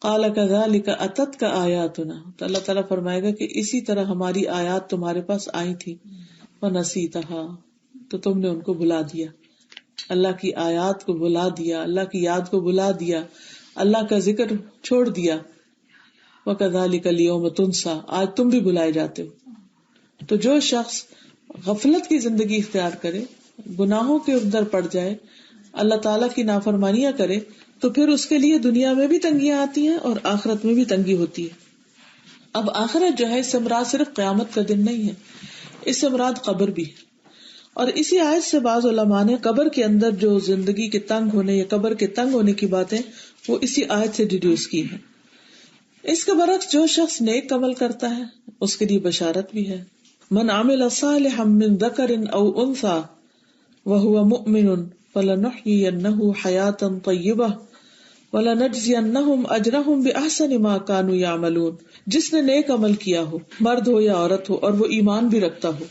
قَالَ كَذَلِكَ أَتَتْكَ آيَاتُنَا، تو اللہ تعالیٰ فرمائے گا کہ اسی طرح ہماری آیات تمہارے پاس آئی تھی. وَنَسِيتَهَا، تو تم نے ان کو بھلا دیا، اللہ کی آیات کو بھلا دیا، اللہ کی یاد کو بھلا دیا، اللہ کا ذکر چھوڑ دیا. وَكَذَلِكَ الْيَوْمَ تُنْسَى، آج تم بھی بھلائے جاتے ہو. تو جو شخص غفلت کی زندگی اختیار کرے، گناہوں کے اندر پڑ جائے، اللہ تعالیٰ کی نافرمانیاں کرے، تو پھر اس کے لیے دنیا میں بھی تنگیاں آتی ہیں اور آخرت میں بھی تنگی ہوتی ہے. اب آخرت جو ہے اس سے مراد صرف قیامت کا دن نہیں ہے، اس سے مراد قبر بھی ہے. اور اسی آیت سے بعض علماء نے قبر کے اندر جو زندگی کے تنگ ہونے یا قبر کے تنگ ہونے کی باتیں وہ اسی آیت سے ڈیڈیوس کی ہیں. اس کے برعکس جو شخص نیک عمل کرتا ہے اس کے لیے بشارت بھی ہے. من عمل صالحا من ذکر او انثى وهو مؤمن فلنحيينه حیاتا طیبہ وَلَنَجْزِيَنَّهُمْ أَجْرَهُمْ بِأَحْسَنِ مَا كَانُوا يَعْمَلُونَ. جس نے نیک عمل کیا ہو، مرد ہو یا عورت ہو، اور وہ ایمان بھی رکھتا ہو،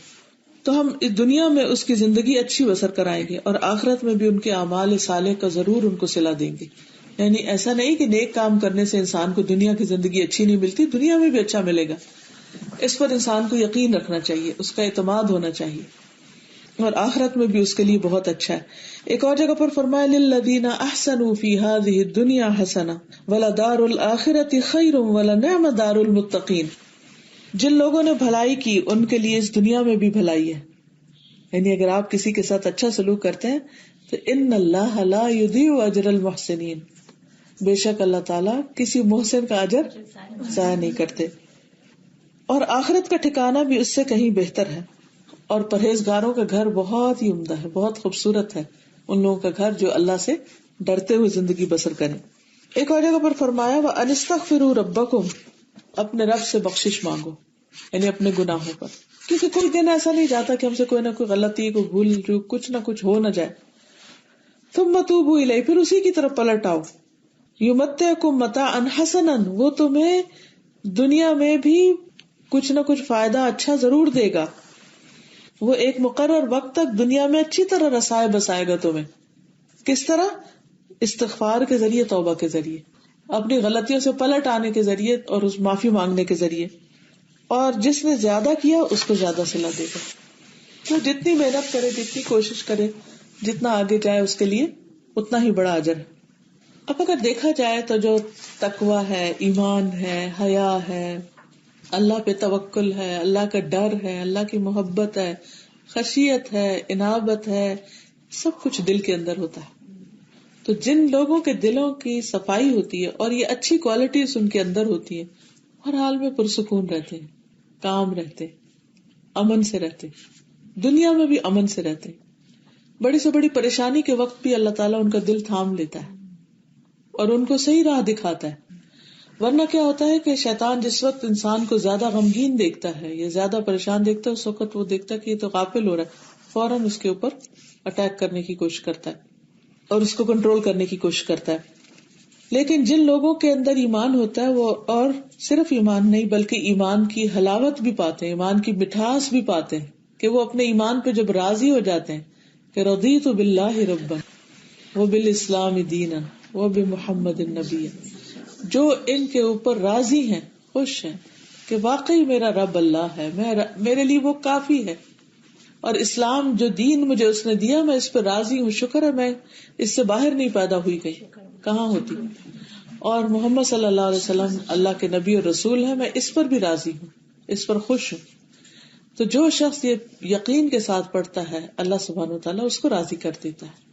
تو ہم اس دنیا میں اس کی زندگی اچھی بسر کرائیں گے اور آخرت میں بھی ان کے اعمال صالح کا ضرور ان کو صلہ دیں گے. یعنی ایسا نہیں کہ نیک کام کرنے سے انسان کو دنیا کی زندگی اچھی نہیں ملتی، دنیا میں بھی اچھا ملے گا. اس پر انسان کو یقین رکھنا چاہیے، اس کا اعتماد ہونا چاہیے، اور آخرت میں بھی اس کے لیے بہت اچھا ہے. ایک اور جگہ پر فرمایا للذین احسنوا فی ہذہ الدنیا حسنہ ولدار الآخرۃ خیر ولنعم دار المتقین. جن لوگوں نے بھلائی کی ان کے لیے اس دنیا میں بھی بھلائی ہے. یعنی اگر آپ کسی کے ساتھ اچھا سلوک کرتے ہیں تو ان اللہ لا یضیع اجر المحسنین، بے شک اللہ تعالیٰ کسی محسن کا اجر ضائع نہیں کرتے. اور آخرت کا ٹھکانہ بھی اس سے کہیں بہتر ہے. اور پرہیزگاروں کا گھر بہت ہی عمدہ ہے، بہت خوبصورت ہے ان لوگوں کا گھر جو اللہ سے ڈرتے ہوئے زندگی بسر کریں. ایک اور جگہ پر فرمایا وَأَنِ اسْتَغْفِرُوا رَبَّكُمْ، اپنے رب سے بخشش مانگو، یعنی اپنے گناہوں پر، کیونکہ کوئی دن ایسا نہیں جاتا کہ ہم سے کوئی نہ کوئی غلطی، کوئی بھول جو کچھ نہ کچھ ہو نہ جائے. ثُمَّ تُوبُوا إِلَيْهِ، پھر اسی کی طرف پلٹ آؤ. یمتعکم متاعا حسنا، وہ تمہیں دنیا میں بھی کچھ نہ کچھ فائدہ اچھا ضرور دے گا. وہ ایک مقرر وقت تک دنیا میں اچھی طرح رسائے بسائے گا تمہیں. کس طرح؟ استغفار کے ذریعے، توبہ کے ذریعے، اپنی غلطیوں سے پلٹ آنے کے ذریعے اور اس معافی مانگنے کے ذریعے. اور جس نے زیادہ کیا اس کو زیادہ صلہ دے گا. تو جتنی محنت کرے، جتنی کوشش کرے، جتنا آگے جائے اس کے لیے اتنا ہی بڑا اجر ہے. اب اگر دیکھا جائے تو جو تقویٰ ہے، ایمان ہے، حیا ہے، اللہ پہ توکل ہے، اللہ کا ڈر ہے، اللہ کی محبت ہے، خشیت ہے، انابت ہے، سب کچھ دل کے اندر ہوتا ہے. تو جن لوگوں کے دلوں کی صفائی ہوتی ہے اور یہ اچھی کوالٹیز ان کے اندر ہوتی ہے، ہر حال میں پرسکون رہتے ہیں، کام رہتے، امن سے رہتے، دنیا میں بھی امن سے رہتے. بڑی سے بڑی پریشانی کے وقت بھی اللہ تعالیٰ ان کا دل تھام لیتا ہے اور ان کو صحیح راہ دکھاتا ہے. ورنہ کیا ہوتا ہے کہ شیطان جس وقت انسان کو زیادہ غمگین دیکھتا ہے یا زیادہ پریشان دیکھتا ہے، اس وقت وہ دیکھتا ہے کہ یہ تو غافل ہو رہا ہے، فوراً اس کے اوپر اٹیک کرنے کی کوشش کرتا ہے اور اس کو کنٹرول کرنے کی کوشش کرتا ہے. لیکن جن لوگوں کے اندر ایمان ہوتا ہے وہ اور صرف ایمان نہیں بلکہ ایمان کی حلاوت بھی پاتے ہیں، ایمان کی مٹھاس بھی پاتے ہیں کہ وہ اپنے ایمان پہ جب راضی ہو جاتے ہیں کہ رضیت باللہ ربا وبالاسلام دینا وبمحمد النبی، جو ان کے اوپر راضی ہیں، خوش ہیں کہ واقعی میرا رب اللہ ہے، میرے لیے وہ کافی ہے، اور اسلام جو دین مجھے اس نے دیا میں اس پہ راضی ہوں، شکر ہے میں اس سے باہر نہیں پیدا ہوئی گئی، کہاں ہوتی، اور محمد صلی اللہ علیہ وسلم اللہ کے نبی اور رسول ہے، میں اس پر بھی راضی ہوں، اس پر خوش ہوں. تو جو شخص یہ یقین کے ساتھ پڑھتا ہے اللہ سبحانہ وتعالیٰ اس کو راضی کر دیتا ہے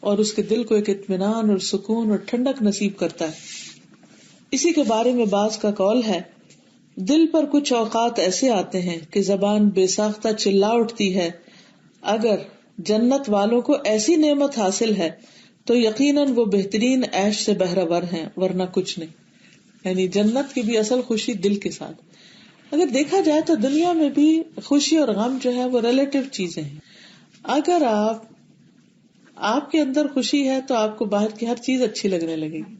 اور اس کے دل کو ایک اطمینان اور سکون اور ٹھنڈک نصیب کرتا ہے. اسی کے بارے میں بعض کا قول ہے، دل پر کچھ اوقات ایسے آتے ہیں کہ زبان بے ساختہ چلا اٹھتی ہے، اگر جنت والوں کو ایسی نعمت حاصل ہے تو یقیناً وہ بہترین عیش سے بہرہ ور ہیں، ورنہ کچھ نہیں. یعنی جنت کی بھی اصل خوشی دل کے ساتھ. اگر دیکھا جائے تو دنیا میں بھی خوشی اور غم جو ہے وہ ریلیٹیو چیزیں ہیں. اگر آپ کے اندر خوشی ہے تو آپ کو باہر کی ہر چیز اچھی لگنے لگے گی،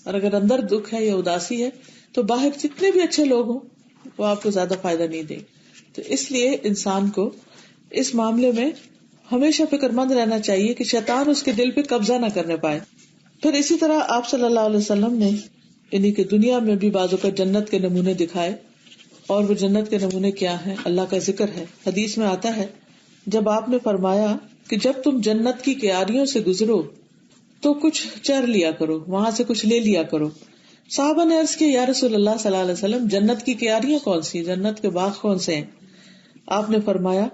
اور اگر اندر دکھ ہے یا اداسی ہے تو باہر جتنے بھی اچھے لوگ ہوں وہ آپ کو زیادہ فائدہ نہیں دیں. تو اس لیے انسان کو اس معاملے میں ہمیشہ فکر مند رہنا چاہیے کہ شیطان اس کے دل پہ قبضہ نہ کرنے پائے. پھر اسی طرح آپ صلی اللہ علیہ وسلم نے یعنی کہ دنیا میں بھی بعض اوقات جنت کے نمونے دکھائے، اور وہ جنت کے نمونے کیا ہیں؟ اللہ کا ذکر ہے. حدیث میں آتا ہے جب آپ نے فرمایا کہ جب تم جنت کی کیاریوں سے گزرو تو کچھ چر لیا کرو، وہاں سے کچھ لے لیا کرو. صحابہ نے عرض کیا، یا رسول اللہ صلی اللہ علیہ وسلم جنت کی کیاریاں کون سی، جنت کے باغ کون سے ہیں؟ آپ نے فرمایا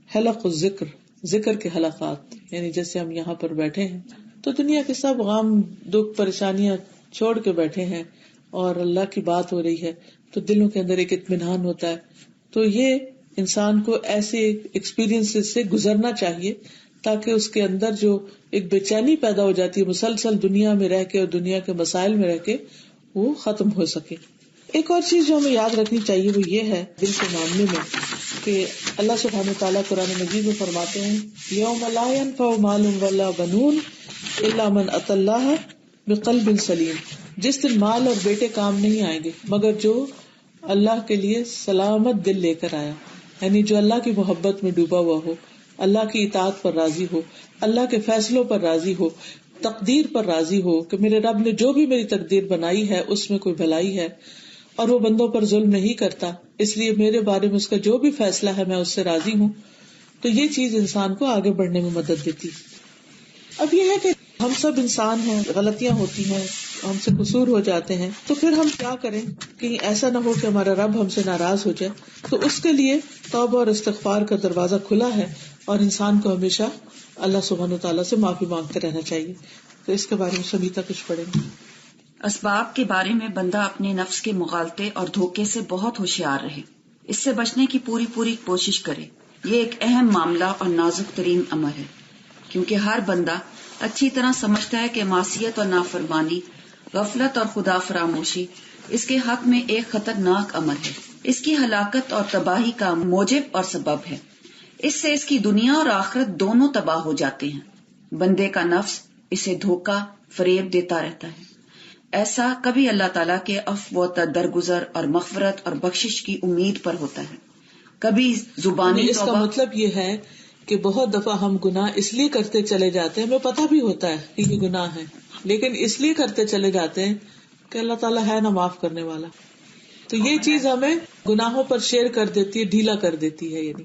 حلق الذکر، ذکر کے حلقات. یعنی جیسے ہم یہاں پر بیٹھے ہیں تو دنیا کے سب غم دکھ پریشانیاں چھوڑ کے بیٹھے ہیں اور اللہ کی بات ہو رہی ہے تو دلوں کے اندر ایک اطمینان ہوتا ہے. تو یہ انسان کو ایسے ایکسپیرینس سے گزرنا چاہیے تاکہ اس کے اندر جو ایک بے چینی پیدا ہو جاتی ہے مسلسل دنیا میں رہ کے اور دنیا کے مسائل میں رہ کے، وہ ختم ہو سکے. ایک اور چیز جو ہمیں یاد رکھنی چاہیے وہ یہ ہے دل کے معاملے میں کہ اللہ سبحانہ وتعالیٰ قرآن مجید میں فرماتے ہیں یوم لا ينفع مال ولا بنون الا من اتى اللہ بقلب سلیم. جس دن مال اور بیٹے کام نہیں آئیں گے مگر جو اللہ کے لیے سلامت دل لے کر آیا، یعنی جو اللہ کی محبت میں ڈوبا ہوا ہو، اللہ کی اطاعت پر راضی ہو، اللہ کے فیصلوں پر راضی ہو، تقدیر پر راضی ہو کہ میرے رب نے جو بھی میری تقدیر بنائی ہے اس میں کوئی بھلائی ہے اور وہ بندوں پر ظلم نہیں کرتا، اس لیے میرے بارے میں اس کا جو بھی فیصلہ ہے میں اس سے راضی ہوں. تو یہ چیز انسان کو آگے بڑھنے میں مدد دیتی. اب یہ ہے کہ ہم سب انسان ہیں، غلطیاں ہوتی ہیں، ہم سے قصور ہو جاتے ہیں، تو پھر ہم کیا کریں کہ ایسا نہ ہو کہ ہمارا رب ہم سے ناراض ہو جائے. تو اس کے لیے توبہ اور استغفار کا دروازہ کھلا ہے اور انسان کو ہمیشہ اللہ سبحانہ وتعالیٰ سے معافی مانگتے رہنا چاہیے. تو اس کے بارے میں سمیتا کچھ پڑھیں گے. اسباب کے بارے میں بندہ اپنے نفس کے مغالطے اور دھوکے سے بہت ہوشیار رہے، اس سے بچنے کی پوری کوشش کرے. یہ ایک اہم معاملہ اور نازک ترین امر ہے، کیونکہ ہر بندہ اچھی طرح سمجھتا ہے کہ معصیت اور نافرمانی، غفلت اور خدا فراموشی اس کے حق میں ایک خطرناک امر ہے، اس کی ہلاکت اور تباہی کا موجب اور سبب ہے. اس سے اس کی دنیا اور آخرت دونوں تباہ ہو جاتے ہیں. بندے کا نفس اسے دھوکہ فریب دیتا رہتا ہے، ایسا کبھی اللہ تعالیٰ کے عفو و درگزر اور مغفرت اور بخشش کی امید پر ہوتا ہے، کبھی زبانی اس کا مطلب یہ ہے کہ بہت دفعہ ہم گناہ اس لیے کرتے چلے جاتے ہیں، ہمیں پتہ بھی ہوتا ہے کہ یہ گناہ ہے، لیکن اس لیے کرتے چلے جاتے ہیں کہ اللہ تعالیٰ ہے نا معاف کرنے والا. تو یہ چیز ہمیں گناہوں پر شیئر کر دیتی ہے، ڈھیلا کر دیتی ہے. یعنی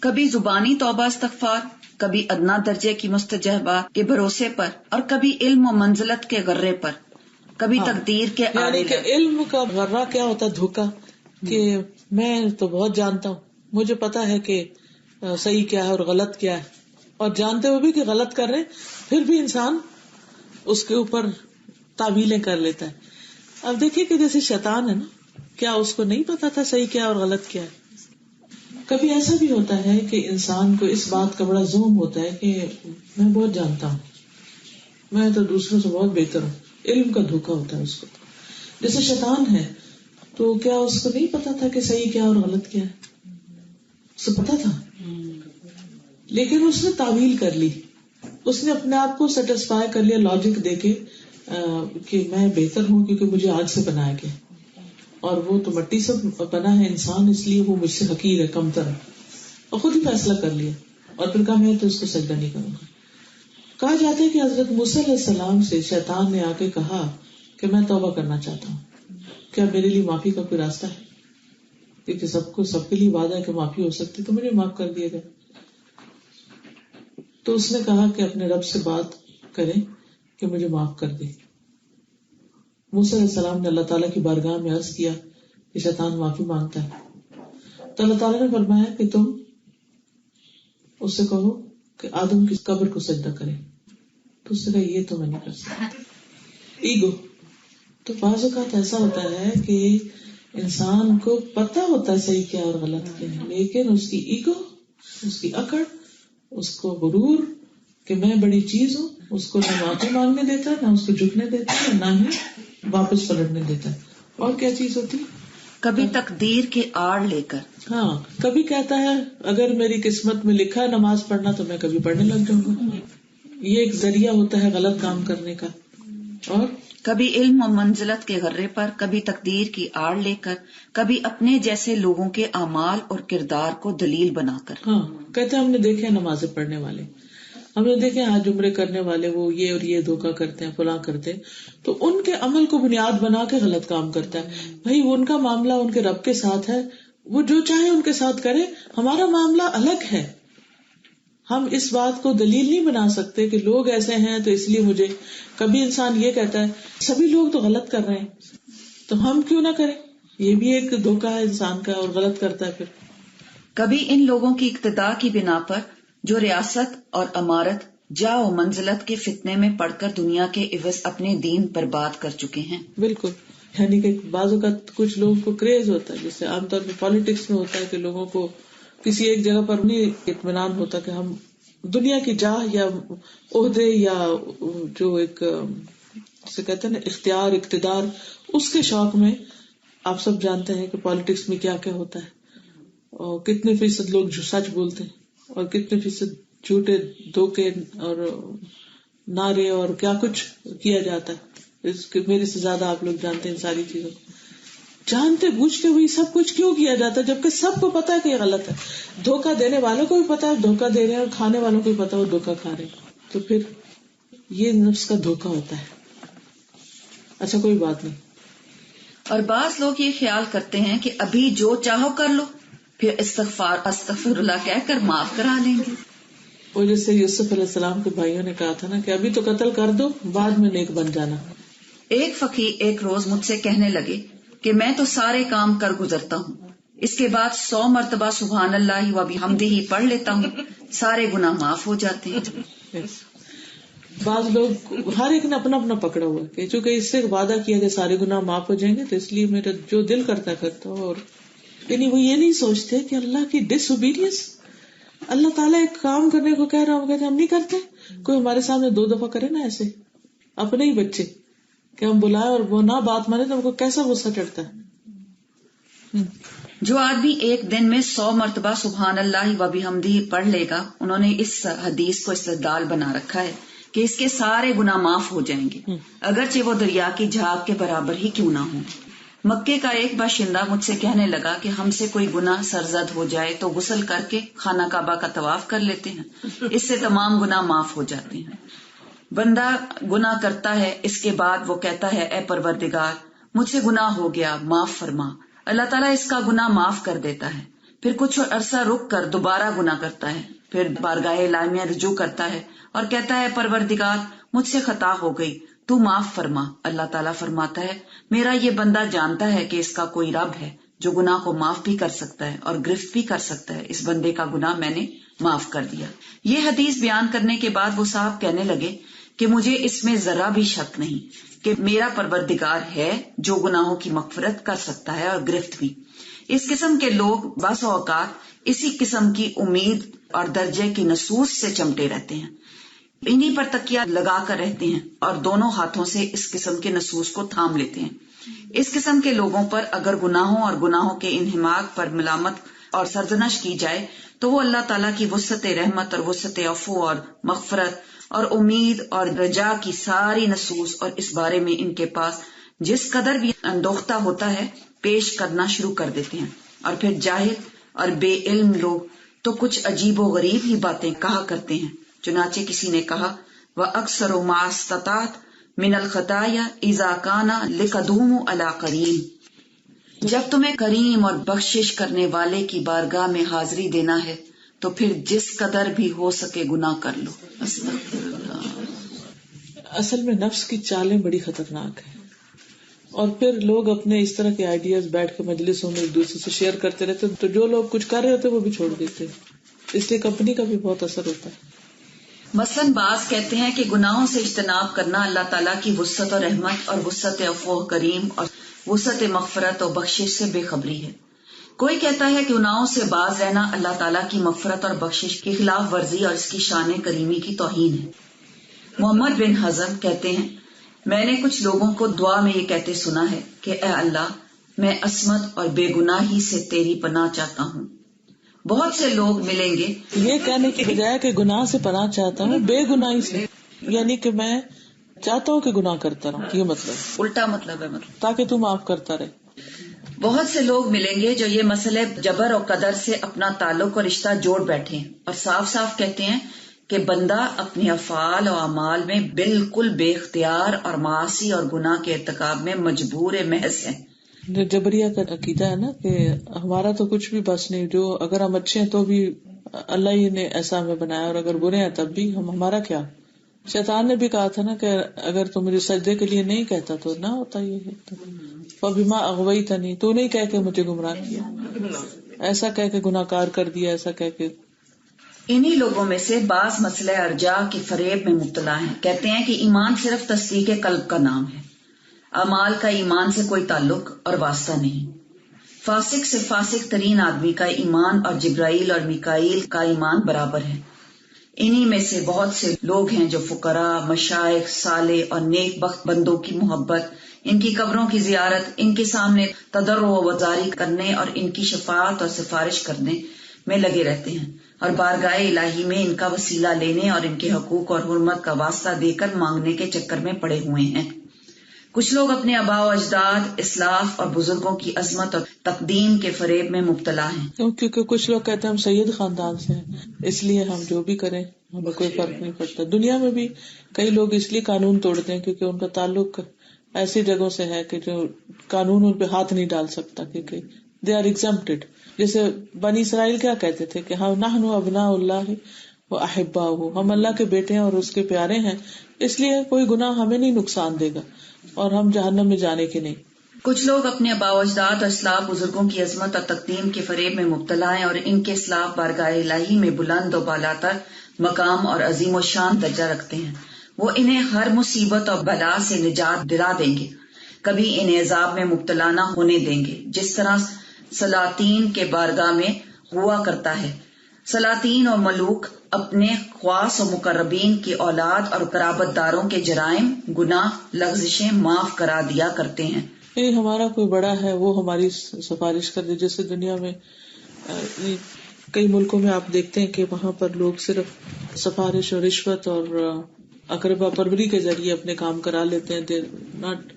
کبھی زبانی توبہ استغفار، کبھی ادنا درجے کی مستجابات کے بھروسے پر، اور کبھی علم و منزلت کے غرے پر، کبھی تقدیر کے یعنی کہ علم کا غرہ کیا ہوتا ہے؟ دھوکا، کہ میں تو بہت جانتا ہوں، مجھے پتا ہے کہ صحیح کیا ہے اور غلط کیا ہے، اور جانتے ہوئے بھی کہ غلط کر رہے پھر بھی انسان اس کے اوپر تعویلیں کر لیتا ہے. اب دیکھیے کہ جیسے شیطان ہے نا، کیا اس کو نہیں پتا تھا صحیح کیا اور غلط کیا ہے؟ کبھی ایسا بھی ہوتا ہے کہ انسان کو اس بات کا بڑا زوم ہوتا ہے کہ میں بہت جانتا ہوں، میں تو دوسروں سے بہت بہتر ہوں. علم کا دھوکا ہوتا ہے اس کو. جیسے شیطان ہے تو کیا اس کو نہیں پتا تھا کہ صحیح کیا اور غلط کیا ہے؟ اسے پتا تھا، لیکن اس نے تعویل کر لی، اس نے اپنے آپ کو سیٹسفائی کر لیا لاجک دے کے کہ میں بہتر ہوں کیونکہ مجھے آگ سے بنایا گیا، اور وہ تو مٹی سے بنا ہے انسان، اس لیے وہ مجھ سے حقیر ہے، کمتر ہے، اور خود ہی فیصلہ کر لیا، اور پھر کہا میں تو اس کو سجدہ نہیں کروں گا. کہا جاتا ہے کہ حضرت موسیٰ علیہ السلام سے شیطان نے آ کے کہا کہ میں توبہ کرنا چاہتا ہوں، کیا میرے لیے معافی کا کوئی راستہ ہے؟ کیونکہ سب کے لیے وعدہ ہے کہ معافی ہو سکتی، تو مجھے معاف کر دیا گیا. تو اس نے کہا کہ اپنے رب سے بات کریں کہ مجھے معاف کر دے. موسیٰ علیہ السلام نے اللہ تعالیٰ کی بارگاہ میں عرض کیا کہ شیطان معافی مانگتا ہے. تو اللہ تعالیٰ نے فرمایا کہ تم اس سے کہو کہ آدم کی قبر کو سجدہ کرے. تو اس نے کہا یہ تو میں نہیں کر سکتا. ایگو. تو بعض اوقات ایسا ہوتا ہے کہ انسان کو پتا ہوتا ہے صحیح کیا اور غلط کیا ہے، لیکن اس کی ایگو، اس کی اکڑ، اس کو غرور کہ میں بڑی چیز ہوں، اس کو نہ معافی مانگنے دیتا ہے، نہ اس کو جھکنے دیتا ہے، نہ ہی واپس پلٹنے دیتا ہے. اور کیا چیز ہوتی ہے؟ کبھی تقدیر کے آڑ لے کر، ہاں کبھی کہتا ہے اگر میری قسمت میں لکھا ہے نماز پڑھنا تو میں کبھی پڑھنے لگ جاؤں گا. یہ ایک ذریعہ ہوتا ہے غلط کام کرنے کا. اور کبھی علم و منزلت کے غرے پر، کبھی تقدیر کی آڑ لے کر، کبھی اپنے جیسے لوگوں کے اعمال اور کردار کو دلیل بنا کر. ہاں کہتے ہیں ہم نے دیکھے نمازیں پڑھنے والے، ہم نے دیکھے حج عمرے کرنے والے، وہ یہ اور یہ دھوکا کرتے ہیں، فلاں کرتے ہیں، تو ان کے عمل کو بنیاد بنا کے غلط کام کرتا ہے. بھائی ان کا معاملہ ان کے رب کے ساتھ ہے، وہ جو چاہے ان کے ساتھ کرے، ہمارا معاملہ الگ ہے. ہم اس بات کو دلیل نہیں بنا سکتے کہ لوگ ایسے ہیں تو اس لیے مجھے. کبھی انسان یہ کہتا ہے سبھی لوگ تو غلط کر رہے ہیں تو ہم کیوں نہ کریں. یہ بھی ایک دھوکا ہے انسان کا، اور غلط کرتا ہے. پھر کبھی ان لوگوں کی اقتداء کی بنا پر جو ریاست اور امارت، جا و منزلت کے فتنے میں پڑھ کر دنیا کے عوض اپنے دین برباد کر چکے ہیں. بالکل. یعنی کہ بعض اوقات کچھ لوگوں کو کریز ہوتا ہے، جیسے عام طور پہ پالیٹکس میں ہوتا ہے کہ لوگوں کو کسی ایک جگہ پر نہیں اطمینان ہوتا کہ ہم دنیا کی جاہ یا عہدے یا جو ایک جسے کہتے ہیں نا اختیار، اقتدار، اس کے شوق میں. آپ سب جانتے ہیں کہ پالیٹکس میں کیا کیا ہوتا ہے، اور کتنے فیصد لوگ جو سچ بولتے ہیں اور کتنے فیصد جھوٹے دھوکے اور نعرے اور کیا کچھ کیا جاتا ہے. اس کے میرے سے زیادہ آپ لوگ جانتے ہیں ان ساری چیزوں کو. جانتے بوجھتے ہوئی سب کچھ کیوں کیا جاتا ہے جبکہ سب کو پتا ہے کہ یہ غلط ہے. دھوکہ دینے والوں کو بھی پتا ہے دھوکہ دے رہے ہیں، اور کھانے والوں کو بھی پتا ہے وہ دھوکہ کھا رہے ہیں. تو پھر یہ نفس کا دھوکہ ہوتا ہے. اچھا کوئی بات نہیں. اور بعض لوگ یہ خیال کرتے ہیں کہ ابھی جو چاہو کر لو، پھر استغفر اللہ کہہ کر معاف کرا لیں گے. وہ جیسے یوسف علیہ السلام کے بھائیوں نے کہا تھا نا کہ ابھی تو قتل کر دو، بعد میں نیک بن جانا. ایک فقیر ایک روز مجھ سے کہنے لگے کہ میں تو سارے کام کر گزرتا ہوں، اس کے بعد 100 مرتبہ سبحان اللہ و بحمدہ پڑھ لیتا ہوں، سارے گناہ معاف ہو جاتے ہیں. بعض لوگ ہر ایک نے اپنا اپنا پکڑا ہوا کہ چونکہ اس سے وعدہ کیا کہ سارے گناہ معاف ہو جائیں گے تو اس لیے میرا جو دل کرتا کرتا ہوں. اور یعنی وہ یہ نہیں سوچتے کہ اللہ کی ڈس اوبیڈینس، اللہ تعالیٰ ایک کام کرنے کو کہہ رہا ہوں کہتے ہم نہیں کرتے. کوئی ہمارے سامنے 2 دفعہ کرے نا ایسے اپنے ہی بچے کہ ہم بلائے اور وہ نہ بات مانے تو ہم کو کیسا غصہ چڑھتا ہے. جو آدمی ایک دن میں 100 مرتبہ سبحان اللہ و بحمدہ پڑھ لے گا، انہوں نے اس حدیث کو استدلال بنا رکھا ہے کہ اس کے سارے گناہ معاف ہو جائیں گے، اگرچہ وہ دریا کی جھاگ کے برابر ہی کیوں نہ ہوں۔ مکے کا ایک باشندہ مجھ سے کہنے لگا کہ ہم سے کوئی گناہ سرزد ہو جائے تو غسل کر کے خانہ کعبہ کا طواف کر لیتے ہیں، اس سے تمام گناہ معاف ہو جاتے ہیں۔ بندہ گناہ کرتا ہے، اس کے بعد وہ کہتا ہے اے پروردگار مجھ سے گناہ ہو گیا، معاف فرما۔ اللہ تعالیٰ اس کا گناہ معاف کر دیتا ہے، پھر کچھ عرصہ رک کر دوبارہ گناہ کرتا ہے، پھر بارگاہ الہی میں رجوع کرتا ہے اور کہتا ہے پروردگار مجھ سے خطا ہو گئی، تو معاف فرما۔ اللہ تعالیٰ فرماتا ہے میرا یہ بندہ جانتا ہے کہ اس کا کوئی رب ہے جو گناہ کو معاف بھی کر سکتا ہے اور گرفت بھی کر سکتا ہے، اس بندے کا گناہ میں نے معاف کر دیا۔ یہ حدیث بیان کرنے کے بعد وہ صاحب کہنے لگے کہ مجھے اس میں ذرا بھی شک نہیں کہ میرا پروردگار ہے جو گناہوں کی مغفرت کر سکتا ہے اور گرفت بھی۔ اس قسم کے لوگ بعض اوقات اسی قسم کی امید اور درجے کی نصوص سے چمٹے رہتے ہیں، انہی پر تکیہ لگا کر رہتے ہیں اور دونوں ہاتھوں سے اس قسم کے نصوص کو تھام لیتے ہیں۔ اس قسم کے لوگوں پر اگر گناہوں اور گناہوں کے انہماک پر ملامت اور سرزنش کی جائے تو وہ اللہ تعالیٰ کی وسعت رحمت اور وسعت عفو اور مغفرت اور امید اور رجا کی ساری نصوص اور اس بارے میں ان کے پاس جس قدر بھی اندوختہ ہوتا ہے پیش کرنا شروع کر دیتے ہیں، اور پھر جاہل اور بے علم لوگ تو کچھ عجیب و غریب ہی باتیں کہا کرتے ہیں۔ چنانچہ کسی نے کہا وَأَكْثَرُ مَا اسْتَطَعْتَ مِنَ الْخَطَايَا إِذَا كَانَ لِقَدُومُ عَلَى قَرِيمٍ، جب تمہیں کریم اور بخشش کرنے والے کی بارگاہ میں حاضری دینا ہے تو پھر جس قدر بھی ہو سکے گناہ کر لو۔ استغفر اللہ۔ اصل میں نفس کی چالیں بڑی خطرناک ہیں، اور پھر لوگ اپنے اس طرح کے آئیڈیاز بیٹھ کے مجلسوں میں ایک دوسرے سے شیئر کرتے رہتے، تو جو لوگ کچھ کر رہے ہوتے وہ بھی چھوڑ دیتے، اس لیے کمپنی کا بھی بہت اثر ہوتا ہے۔ مثلاً بعض کہتے ہیں کہ گناہوں سے اجتناب کرنا اللہ تعالیٰ کی وسعت و رحمت اور وسعت عفو کریم اور وسعت مغفرت و بخشش سے بے خبری ہے۔ کوئی کہتا ہے کہ گناہوں سے باز رہنا اللہ تعالیٰ کی مغفرت اور بخشش کی خلاف ورزی اور اس کی شان کریمی کی توہین ہے۔ محمد بن حزم کہتے ہیں میں نے کچھ لوگوں کو دعا میں یہ کہتے سنا ہے کہ اے اللہ میں عصمت اور بے گناہی سے تیری پناہ چاہتا ہوں۔ بہت سے لوگ ملیں گے یہ کہنے کی بجائے کہ گناہ سے پناہ چاہتا ہوں بے گناہی سے، یعنی کہ میں چاہتا ہوں کہ گناہ کرتا رہوں، یہ مطلب الٹا مطلب ہے، تاکہ تو معاف کرتا رہے۔ بہت سے لوگ ملیں گے جو یہ مسئلے جبر اور قدر سے اپنا تعلق اور رشتہ جوڑ بیٹھے ہیں اور صاف صاف کہتے ہیں کہ بندہ اپنے افعال و اعمال میں بالکل بے اختیار اور معاصی اور گناہ کے ارتکاب میں مجبور محض ہے۔ جو جبریہ کا عقیدہ ہے نا کہ ہمارا تو کچھ بھی بس نہیں، جو اگر ہم اچھے ہیں تو بھی اللہ ہی نے ایسا ہمیں بنایا، اور اگر برے ہیں تب بھی ہمارا کیا۔ شیطان نے بھی کہا تھا نا کہ اگر تو مجھے سجدے کے لیے نہیں کہتا تو نہ ہوتا یہ، فبما اغویتنی، تو نہیں کہہ کے مجھے گمراہ کیا، ایسا کہہ کے گناہ کار کر دیا، ایسا کہہ کے۔ انہی لوگوں میں سے بعض مسئلہ ارجاء کے فریب میں مبتلا ہیں، کہتے ہیں کہ ایمان صرف تصدیق قلب کا نام ہے، اعمال کا ایمان سے کوئی تعلق اور واسطہ نہیں۔ فاسق سے فاسق ترین آدمی کا ایمان اور جبرائیل اور میکائیل کا ایمان برابر ہے۔ انہی میں سے بہت سے لوگ ہیں جو فقراء، مشائخ، صالح اور نیک بخت بندوں کی محبت، ان کی قبروں کی زیارت، ان کے سامنے تضرع و وزاری کرنے اور ان کی شفاعت اور سفارش کرنے میں لگے رہتے ہیں، اور بارگاہ الہی میں ان کا وسیلہ لینے اور ان کے حقوق اور حرمت کا واسطہ دے کر مانگنے کے چکر میں پڑے ہوئے ہیں۔ کچھ لوگ اپنے آباء و اجداد، اسلاف اور بزرگوں کی عظمت اور تقدیم کے فریب میں مبتلا ہیں، کیونکہ کچھ لوگ کہتے ہیں ہم سید خاندان سے ہیں اس لیے ہم جو بھی کریں ہمیں کوئی فرق نہیں پڑتا۔ دنیا میں بھی کئی لوگ اس لیے قانون توڑتے ہیں کیونکہ ان کا تعلق ایسی جگہوں سے ہے کہ جو قانون ان پہ ہاتھ نہیں ڈال سکتا، کیونکہ دے آر ایگزمپٹڈ۔ جیسے بنی اسرائیل کیا کہتے تھے کہ ہم نحن ابناء اللہ و احباؤہ، ہم اللہ کے بیٹے ہیں اور اس کے پیارے ہیں، اس لیے کوئی گناہ ہمیں نہیں نقصان دے گا اور ہم جہنم میں جانے کے نہیں۔ کچھ لوگ اپنے آباء و اجداد اور اسلاف بزرگوں کی عظمت اور تقدیم کے فریب میں مبتلا ہیں اور ان کے اسلاف بارگاہ الہی میں بلند و بالاتر مقام اور عظیم و شان درجہ رکھتے ہیں۔ وہ انہیں ہر مصیبت اور بلا سے نجات دلا دیں گے، کبھی انہیں عذاب میں مبتلا نہ ہونے دیں گے، جس طرح سلاطین کے بارگاہ میں ہوا کرتا ہے۔ سلاطین اور ملوک اپنے خواص و مقربین کی اولاد اور قرابت داروں کے جرائم، گناہ، لغزشیں معاف کرا دیا کرتے ہیں۔ یعنی ہمارا کوئی بڑا ہے وہ ہماری سفارش کر دے، جیسے دنیا میں کئی ملکوں میں آپ دیکھتے ہیں کہ وہاں پر لوگ صرف سفارش اور رشوت اور اقربا پروری کے ذریعے اپنے کام کرا لیتے ہیں. دے ناٹ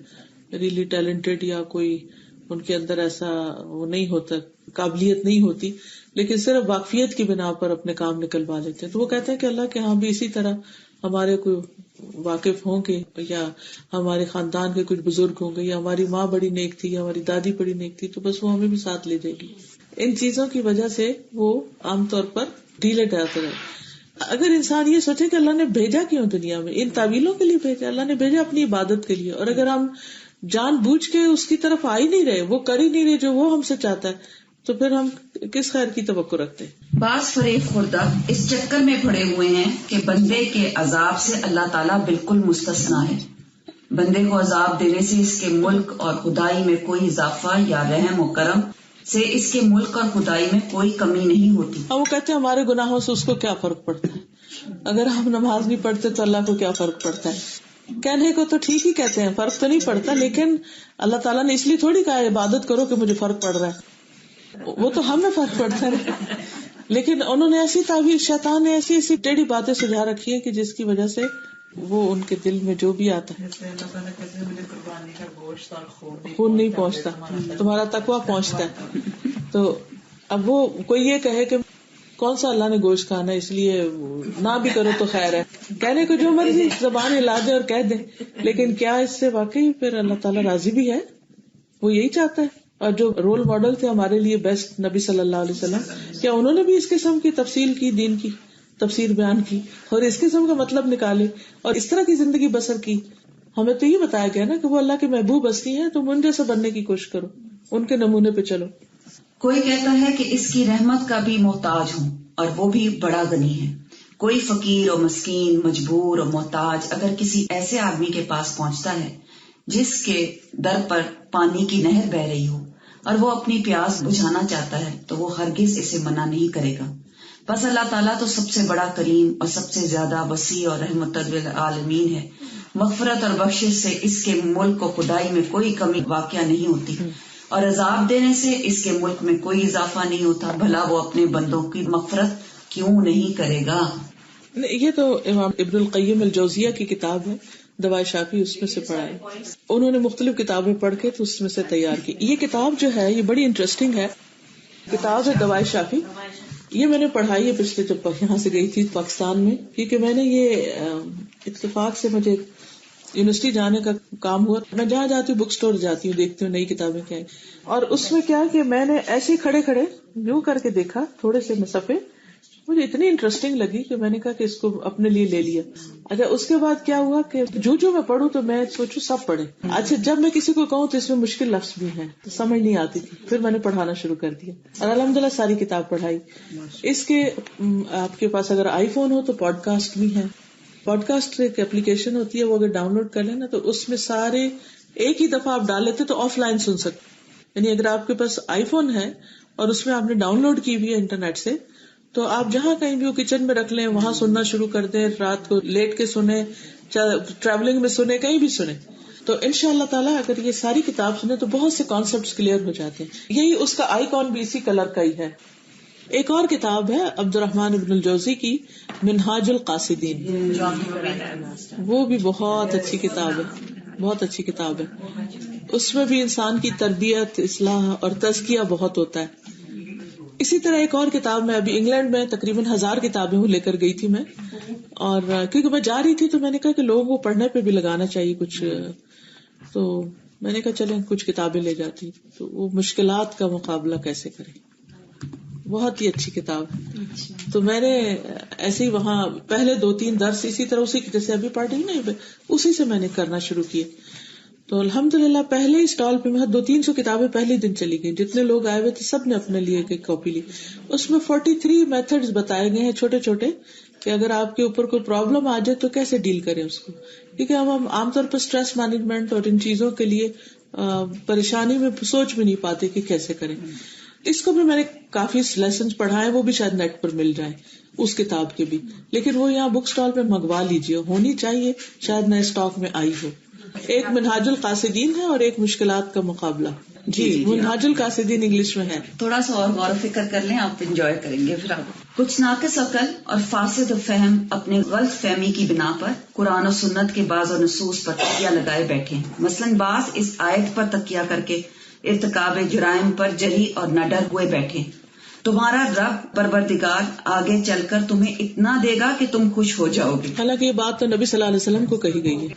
ریئلی ٹیلنٹڈ یا کوئی ان کے اندر ایسا وہ نہیں ہوتا, قابلیت نہیں ہوتی, لیکن صرف واقفیت کی بنا پر اپنے کام نکلوا لیتے ہیں. تو وہ کہتے ہیں کہ اللہ کے ہاں بھی اسی طرح ہمارے کوئی واقف ہوں گے, یا ہمارے خاندان کے کچھ بزرگ ہوں گے, یا ہماری ماں بڑی نیک تھی, یا ہماری دادی بڑی نیک تھی, تو بس وہ ہمیں بھی ساتھ لے جائے گی. ان چیزوں کی وجہ سے وہ عام طور پر ڈھیلے ڈالتے رہے. اگر انسان یہ سوچے کہ اللہ نے بھیجا کیوں دنیا میں, ان تعویلوں کے لیے بھیجا, اللہ نے بھیجا اپنی عبادت کے لیے, اور اگر ہم جان بوجھ کے اس کی طرف آ ہی نہیں رہے, وہ کر ہی نہیں رہے جو وہ ہم سے چاہتا ہے, تو پھر ہم کس خیر کی توقع رکھتے ہیں. بعض فریب خوردہ اس چکر میں پڑے ہوئے ہیں کہ بندے کے عذاب سے اللہ تعالیٰ بالکل مستثنا ہے. بندے کو عذاب دینے سے اس کے ملک اور خدائی میں کوئی اضافہ یا رحم و کرم سے اس کے ملک اور خدائی میں کوئی کمی نہیں ہوتی. وہ کہتے ہیں ہمارے گناہوں سے اس کو کیا فرق پڑتا ہے, اگر ہم نماز نہیں پڑھتے تو اللہ کو کیا فرق پڑتا ہے. کہنے کو تو ٹھیک ہی کہتے ہیں, فرق تو نہیں پڑتا, لیکن اللہ تعالیٰ نے اس لیے تھوڑی کہا عبادت کرو کہ مجھے فرق پڑ رہا ہے, وہ تو ہمیں فرق پڑتا ہے. لیکن انہوں نے ایسی تعبیر, شیطان نے ایسی ایسی ٹیڑھی باتیں سجھا رکھی ہے کہ جس کی وجہ سے وہ ان کے دل میں جو بھی آتا ہے, خون نہیں پہنچتا, تمہارا تقویٰ پہنچتا ہے. تو اب وہ کوئی یہ کہے کہ کون سا اللہ نے گوشت کھانا, اس لیے نہ بھی کرو تو خیر ہے, کہنے کو جو مرضی زبان ہلا دے اور کہہ دے, لیکن کیا اس سے واقعی پھر اللہ تعالیٰ راضی بھی ہے؟ وہ یہی چاہتا ہے. اور جو رول ماڈل تھے ہمارے لیے بیسٹ نبی صلی اللہ علیہ وسلم, کیا انہوں نے بھی اس قسم کی تفصیل کی, دین کی تفسیر بیان کی, اور اس قسم کا مطلب نکالے, اور اس طرح کی زندگی بسر کی؟ ہمیں تو یہ بتایا گیا نا کہ وہ اللہ کے محبوب ہستی ہیں, تم ان جیسا بننے کی کوشش کرو, ان کے نمونے پہ چلو. کوئی کہتا ہے کہ اس کی رحمت کا بھی محتاج ہوں اور وہ بھی بڑا غنی ہے. کوئی فقیر اور مسکین, مجبور اور محتاج اگر کسی ایسے آدمی کے پاس پہنچتا ہے جس کے در پر پانی کی نہر بہ رہی ہو اور وہ اپنی پیاس بجھانا چاہتا ہے, تو وہ ہرگز اسے منع نہیں کرے گا. بس اللہ تعالیٰ تو سب سے بڑا کریم اور سب سے زیادہ وسیع اور رحمت للعالمین ہے. مغفرت اور بخشش سے اس کے ملک و خدائی میں کوئی کمی واقع نہیں ہوتی, اور عذاب دینے سے اس کے ملک میں کوئی اضافہ نہیں ہوتا. بھلا وہ اپنے بندوں کی مغفرت کیوں نہیں کرے گا؟ یہ تو امام ابن القیم الجوزیہ کی کتاب ہے دوائے شافی, اس میں سے پڑھا ہے. انہوں نے مختلف کتابیں پڑھ کے تو اس میں سے تیار کی. یہ کتاب جو ہے یہ بڑی انٹرسٹنگ ہے, کتاب ہے دوائے شافی. یہ میں نے پڑھائی ہے پچھلے جب یہاں سے گئی تھی پاکستان میں, کیونکہ میں نے یہ اتفاق سے مجھے یونیورسٹی جانے کا کام ہوا. میں جہاں جاتی ہوں بک اسٹور جاتی ہوں, دیکھتی ہوں نئی کتابیں کیا ہیں, اور اس میں کیا کہ میں نے ایسے کھڑے کھڑے یوں کر کے دیکھا تھوڑے سے صفحے, مجھے اتنی انٹرسٹنگ لگی کہ میں نے کہا کہ اس کو اپنے لیے لے لیا. اچھا اس کے بعد کیا ہوا کہ جو میں پڑھوں تو میں سوچوں سب پڑھے. اچھا جب میں کسی کو کہوں تو اس میں مشکل لفظ بھی ہیں تو سمجھ نہیں آتی تھی, پھر میں نے پڑھانا شروع کر دیا اور الحمدللہ ساری کتاب پڑھائی. اس کے آپ کے پاس اگر آئی فون ہو تو پوڈ کاسٹ بھی ہے. پوڈ کاسٹ ایک اپلیکیشن ہوتی ہے, وہ اگر ڈاؤن لوڈ کر لینا تو اس میں سارے ایک ہی دفعہ آپ ڈال لیتے تو آف لائن سن سکتے. یعنی اگر آپ کے پاس آئی فون ہے اور اس میں آپ نے ڈاؤن لوڈ کی ہوئی ہے انٹرنیٹ سے, تو آپ جہاں کہیں بھی کچن میں رکھ لیں, وہاں سننا شروع کر دیں, رات کو لیٹ کے سنیں, ٹریولنگ میں سنیں, کہیں بھی سنیں. تو انشاءاللہ تعالیٰ اگر یہ ساری کتاب سنیں تو بہت سے کانسیپٹس کلیئر ہو جاتے ہیں. یہی اس کا آئیکن بھی اسی کلر کا ہی ہے. ایک اور کتاب ہے عبد الرحمن ابن الجوزی کی منہاج القاصدین, وہ بھی بہت اچھی کتاب ہے, بہت اچھی کتاب ہے. اس میں بھی انسان کی تربیت, اصلاح اور تزکیہ بہت ہوتا ہے. اسی طرح ایک اور کتاب میں ابھی انگلینڈ میں تقریباً 1000 کتابیں لے کر گئی تھی میں, اور کیونکہ میں جا رہی تھی تو میں نے کہا کہ لوگوں کو پڑھنے پہ بھی لگانا چاہیے کچھ, تو میں نے کہا چلیں کچھ کتابیں لے جاتی. تو وہ مشکلات کا مقابلہ کیسے کریں, بہت ہی اچھی کتاب. تو میں نے ایسے ہی وہاں پہلے 2-3 درس اسی طرح اسی جیسے ابھی پڑھ رہی نہیں اسی سے میں نے کرنا شروع کیے. تو الحمدللہ پہلے ہی اسٹال پہ میں 200-300 کتابیں پہلے دن چلی گئی. جتنے لوگ آئے ہوئے تھے سب نے اپنے لیے ایک کاپی لی. اس میں 43 میتھڈز بتائے گئے ہیں چھوٹے چھوٹے, کہ اگر آپ کے اوپر کوئی پرابلم آ جائے تو کیسے ڈیل کریں اس کو. کیونکہ ہم عام طور پر اسٹریس مینجمنٹ اور ان چیزوں کے لیے پریشانی میں سوچ بھی نہیں پاتے کہ کیسے کریں. اس کو بھی میں نے کافی لیسنز پڑھائے, وہ بھی شاید نیٹ پر مل جائیں اس کتاب کے بھی, لیکن وہ یہاں بک اسٹال پہ منگوا لیجیے, ہونی چاہیے, شاید نئے اسٹاک میں آئی ہو. ایک منہاج القاصدین ہے اور ایک مشکلات کا مقابلہ. جی منہاج القاصدین انگلش میں ہے. تھوڑا سا اور غور و فکر کر لیں, آپ انجوائے کریں گے. پھر آپ کچھ ناقص عقل اور فاسد فہم اپنے غلط فہمی کی بنا پر قرآن و سنت کے بعض نصوص پر تکیہ لگائے بیٹھے ہیں. مثلاً بعض اس آیت پر تکیہ کر کے ارتکاب جرائم پر جری اور نڈر ہوئے بیٹھے ہیں. تمہارا رب پروردگار آگے چل کر تمہیں اتنا دے گا کہ تم خوش ہو جاؤ گے. حالانکہ یہ بات تو نبی صلی اللہ علیہ وسلم کو کہی گئی ہے.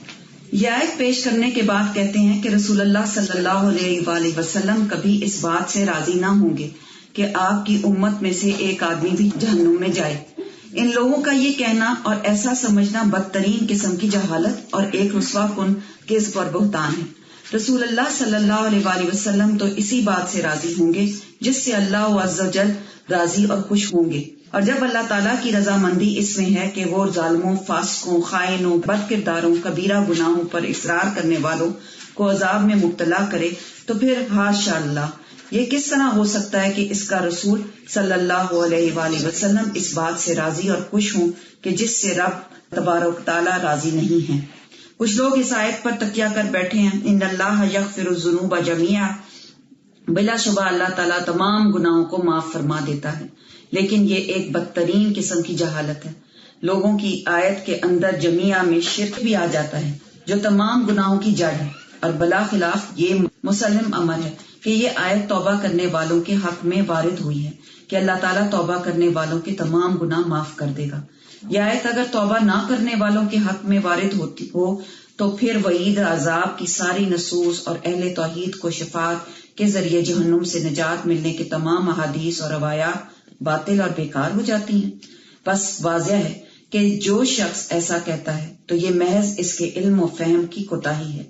یہ آیت پیش کرنے کے بعد کہتے ہیں کہ رسول اللہ صلی اللہ علیہ وآلہ وسلم کبھی اس بات سے راضی نہ ہوں گے کہ آپ کی امت میں سے ایک آدمی بھی جہنم میں جائے. ان لوگوں کا یہ کہنا اور ایسا سمجھنا بدترین قسم کی جہالت اور ایک رسوا کن کذب اور بہتان ہے. رسول اللہ صلی اللہ علیہ وآلہ وسلم تو اسی بات سے راضی ہوں گے جس سے اللہ عز و جل راضی اور خوش ہوں گے. اور جب اللہ تعالیٰ کی رضامندی اس میں ہے کہ وہ ظالموں، فاسقوں، خائنوں، بد کرداروں، کبیرہ گناہوں پر اصرار کرنے والوں کو عذاب میں مبتلا کرے، تو پھر حاشا اللہ، یہ کس طرح ہو سکتا ہے کہ اس کا رسول صلی اللہ علیہ وآلہ وسلم اس بات سے راضی اور خوش ہوں کہ جس سے رب تبارک تعالیٰ راضی نہیں ہے. کچھ لوگ اس آیت پر تکیہ کر بیٹھے ہیں، ان اللہ یغفر الذنوب جميعا، بلا شبہ اللہ تعالیٰ تمام گناہوں کو معاف فرما دیتا ہے. لیکن یہ ایک بدترین قسم کی جہالت ہے. لوگوں کی آیت کے اندر جميعا میں شرک بھی آ جاتا ہے جو تمام گناہوں کی جڑ ہے، اور بلا خلاف یہ مسلم امر ہے کہ یہ آیت توبہ کرنے والوں کے حق میں وارد ہوئی ہے کہ اللہ تعالیٰ توبہ کرنے والوں کے تمام گناہ معاف کر دے گا. یہ آیت اگر توبہ نہ کرنے والوں کے حق میں وارد ہوتی ہو تو پھر وعید عذاب کی ساری نصوص اور اہل توحید کو شفاعت کے ذریعے جہنم سے نجات ملنے کے تمام احادیث اور روایات باطل اور بیکار ہو جاتی ہیں. بس واضح ہے کہ جو شخص ایسا کہتا ہے تو یہ محض اس کے علم و فہم کی کوتاہی ہے.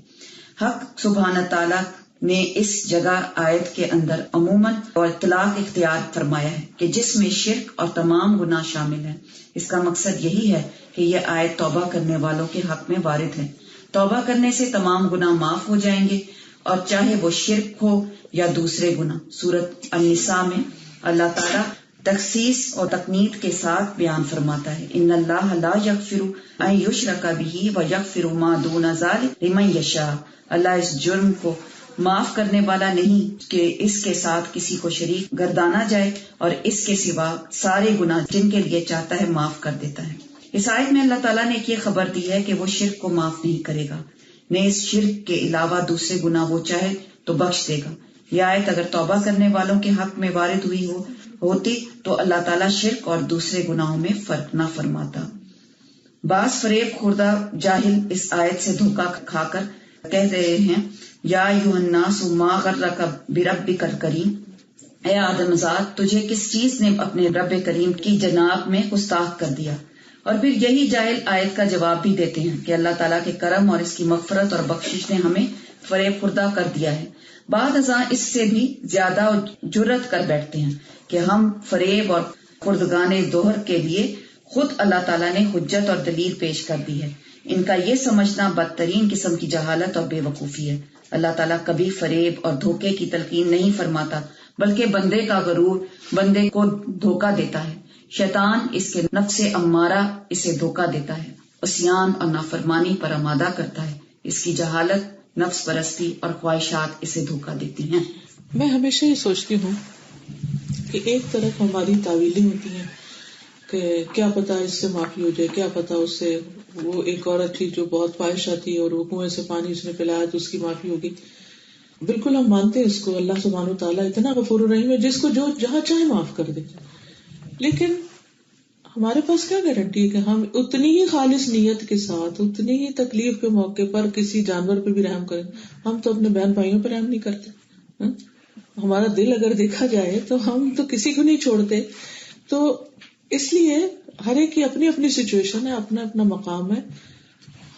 حق سبحانہ تعالیٰ نے اس جگہ آیت کے اندر عموماً اور اطلاق اختیار فرمایا ہے کہ جس میں شرک اور تمام گناہ شامل ہیں. اس کا مقصد یہی ہے کہ یہ آیت توبہ کرنے والوں کے حق میں وارد ہے. توبہ کرنے سے تمام گناہ معاف ہو جائیں گے، اور چاہے وہ شرک ہو یا دوسرے گناہ. سورۃ النساء میں اللہ تعالیٰ تخصیص اور تقنید کے ساتھ بیان فرماتا ہے، ان اللہ لا یغفر ان یشرک بہ ویغفر ما دون ذلک لمن یشاء. اللہ اس جرم کو معاف کرنے والا نہیں کہ اس کے ساتھ کسی کو شریک گردانا جائے، اور اس کے سوا سارے گناہ جن کے لیے چاہتا ہے معاف کر دیتا ہے. اس آیت میں اللہ تعالیٰ نے یہ خبر دی ہے کہ وہ شرک کو معاف نہیں کرے گا، نیز شرک کے علاوہ دوسرے گناہ وہ چاہے تو بخش دے گا. یہ آیت اگر توبہ کرنے والوں کے حق میں وارد ہوئی ہوتی تو اللہ تعالیٰ شرک اور دوسرے گناہوں میں فرق نہ فرماتا. بعض فریب خوردہ جاہل اس آیت سے دھوکہ کھا کر کہہ رہے ہیں، یا ایھا الناس ما غرک بربک الکریم، اے آدم ذات تجھے کس چیز نے اپنے رب کریم کی جناب میں گستاخ کر دیا. اور پھر یہی جاہل آیت کا جواب بھی دیتے ہیں کہ اللہ تعالیٰ کے کرم اور اس کی مغفرت اور بخشش نے ہمیں فریب خوردہ کر دیا ہے. بعد ازاں اس سے بھی زیادہ جرت کر بیٹھتے ہیں کہ ہم فریب اور خردگانے دوہر کے لیے خود اللہ تعالیٰ نے حجت اور دلیل پیش کر دی ہے. ان کا یہ سمجھنا بدترین قسم کی جہالت اور بے وقوفی ہے. اللہ تعالیٰ کبھی فریب اور دھوکے کی تلقین نہیں فرماتا، بلکہ بندے کا غرور بندے کو دھوکہ دیتا ہے. شیطان اس کے نفس امارہ اسے دھوکہ دیتا ہے، عصیان اور نافرمانی پر آمادہ کرتا ہے. اس کی جہالت، نفس پرستی اور خواہشات اسے دھوکہ دیتی ہیں. میں ہمیشہ یہ سوچتی ہوں کہ ایک طرف ہماری تعویلیں ہوتی ہیں کہ کیا پتا اس سے معافی ہو جائے، کیا پتا اس سے، وہ ایک عورت تھی جو بہت فاحشہ تھی اور وہ کنویں سے پانی اس نے پلایا تو اس کی معافی ہوگی. بالکل ہم مانتے ہیں اس کو، اللہ سبحانہ و تعالیٰ اتنا غفور الرحیم ہے جس کو جو جہاں چاہے معاف کر دے. لیکن ہمارے پاس کیا گارنٹی ہے کہ ہم اتنی ہی خالص نیت کے ساتھ، اتنی ہی تکلیف کے موقع پر کسی جانور پہ بھی رحم کریں. ہم تو اپنے بہن بھائیوں پہ رحم نہیں کرتے. ہمارا دل اگر دیکھا جائے تو ہم تو کسی کو نہیں چھوڑتے. تو اس لیے ہر ایک کی اپنی اپنی سچویشن ہے، اپنا اپنا مقام ہے.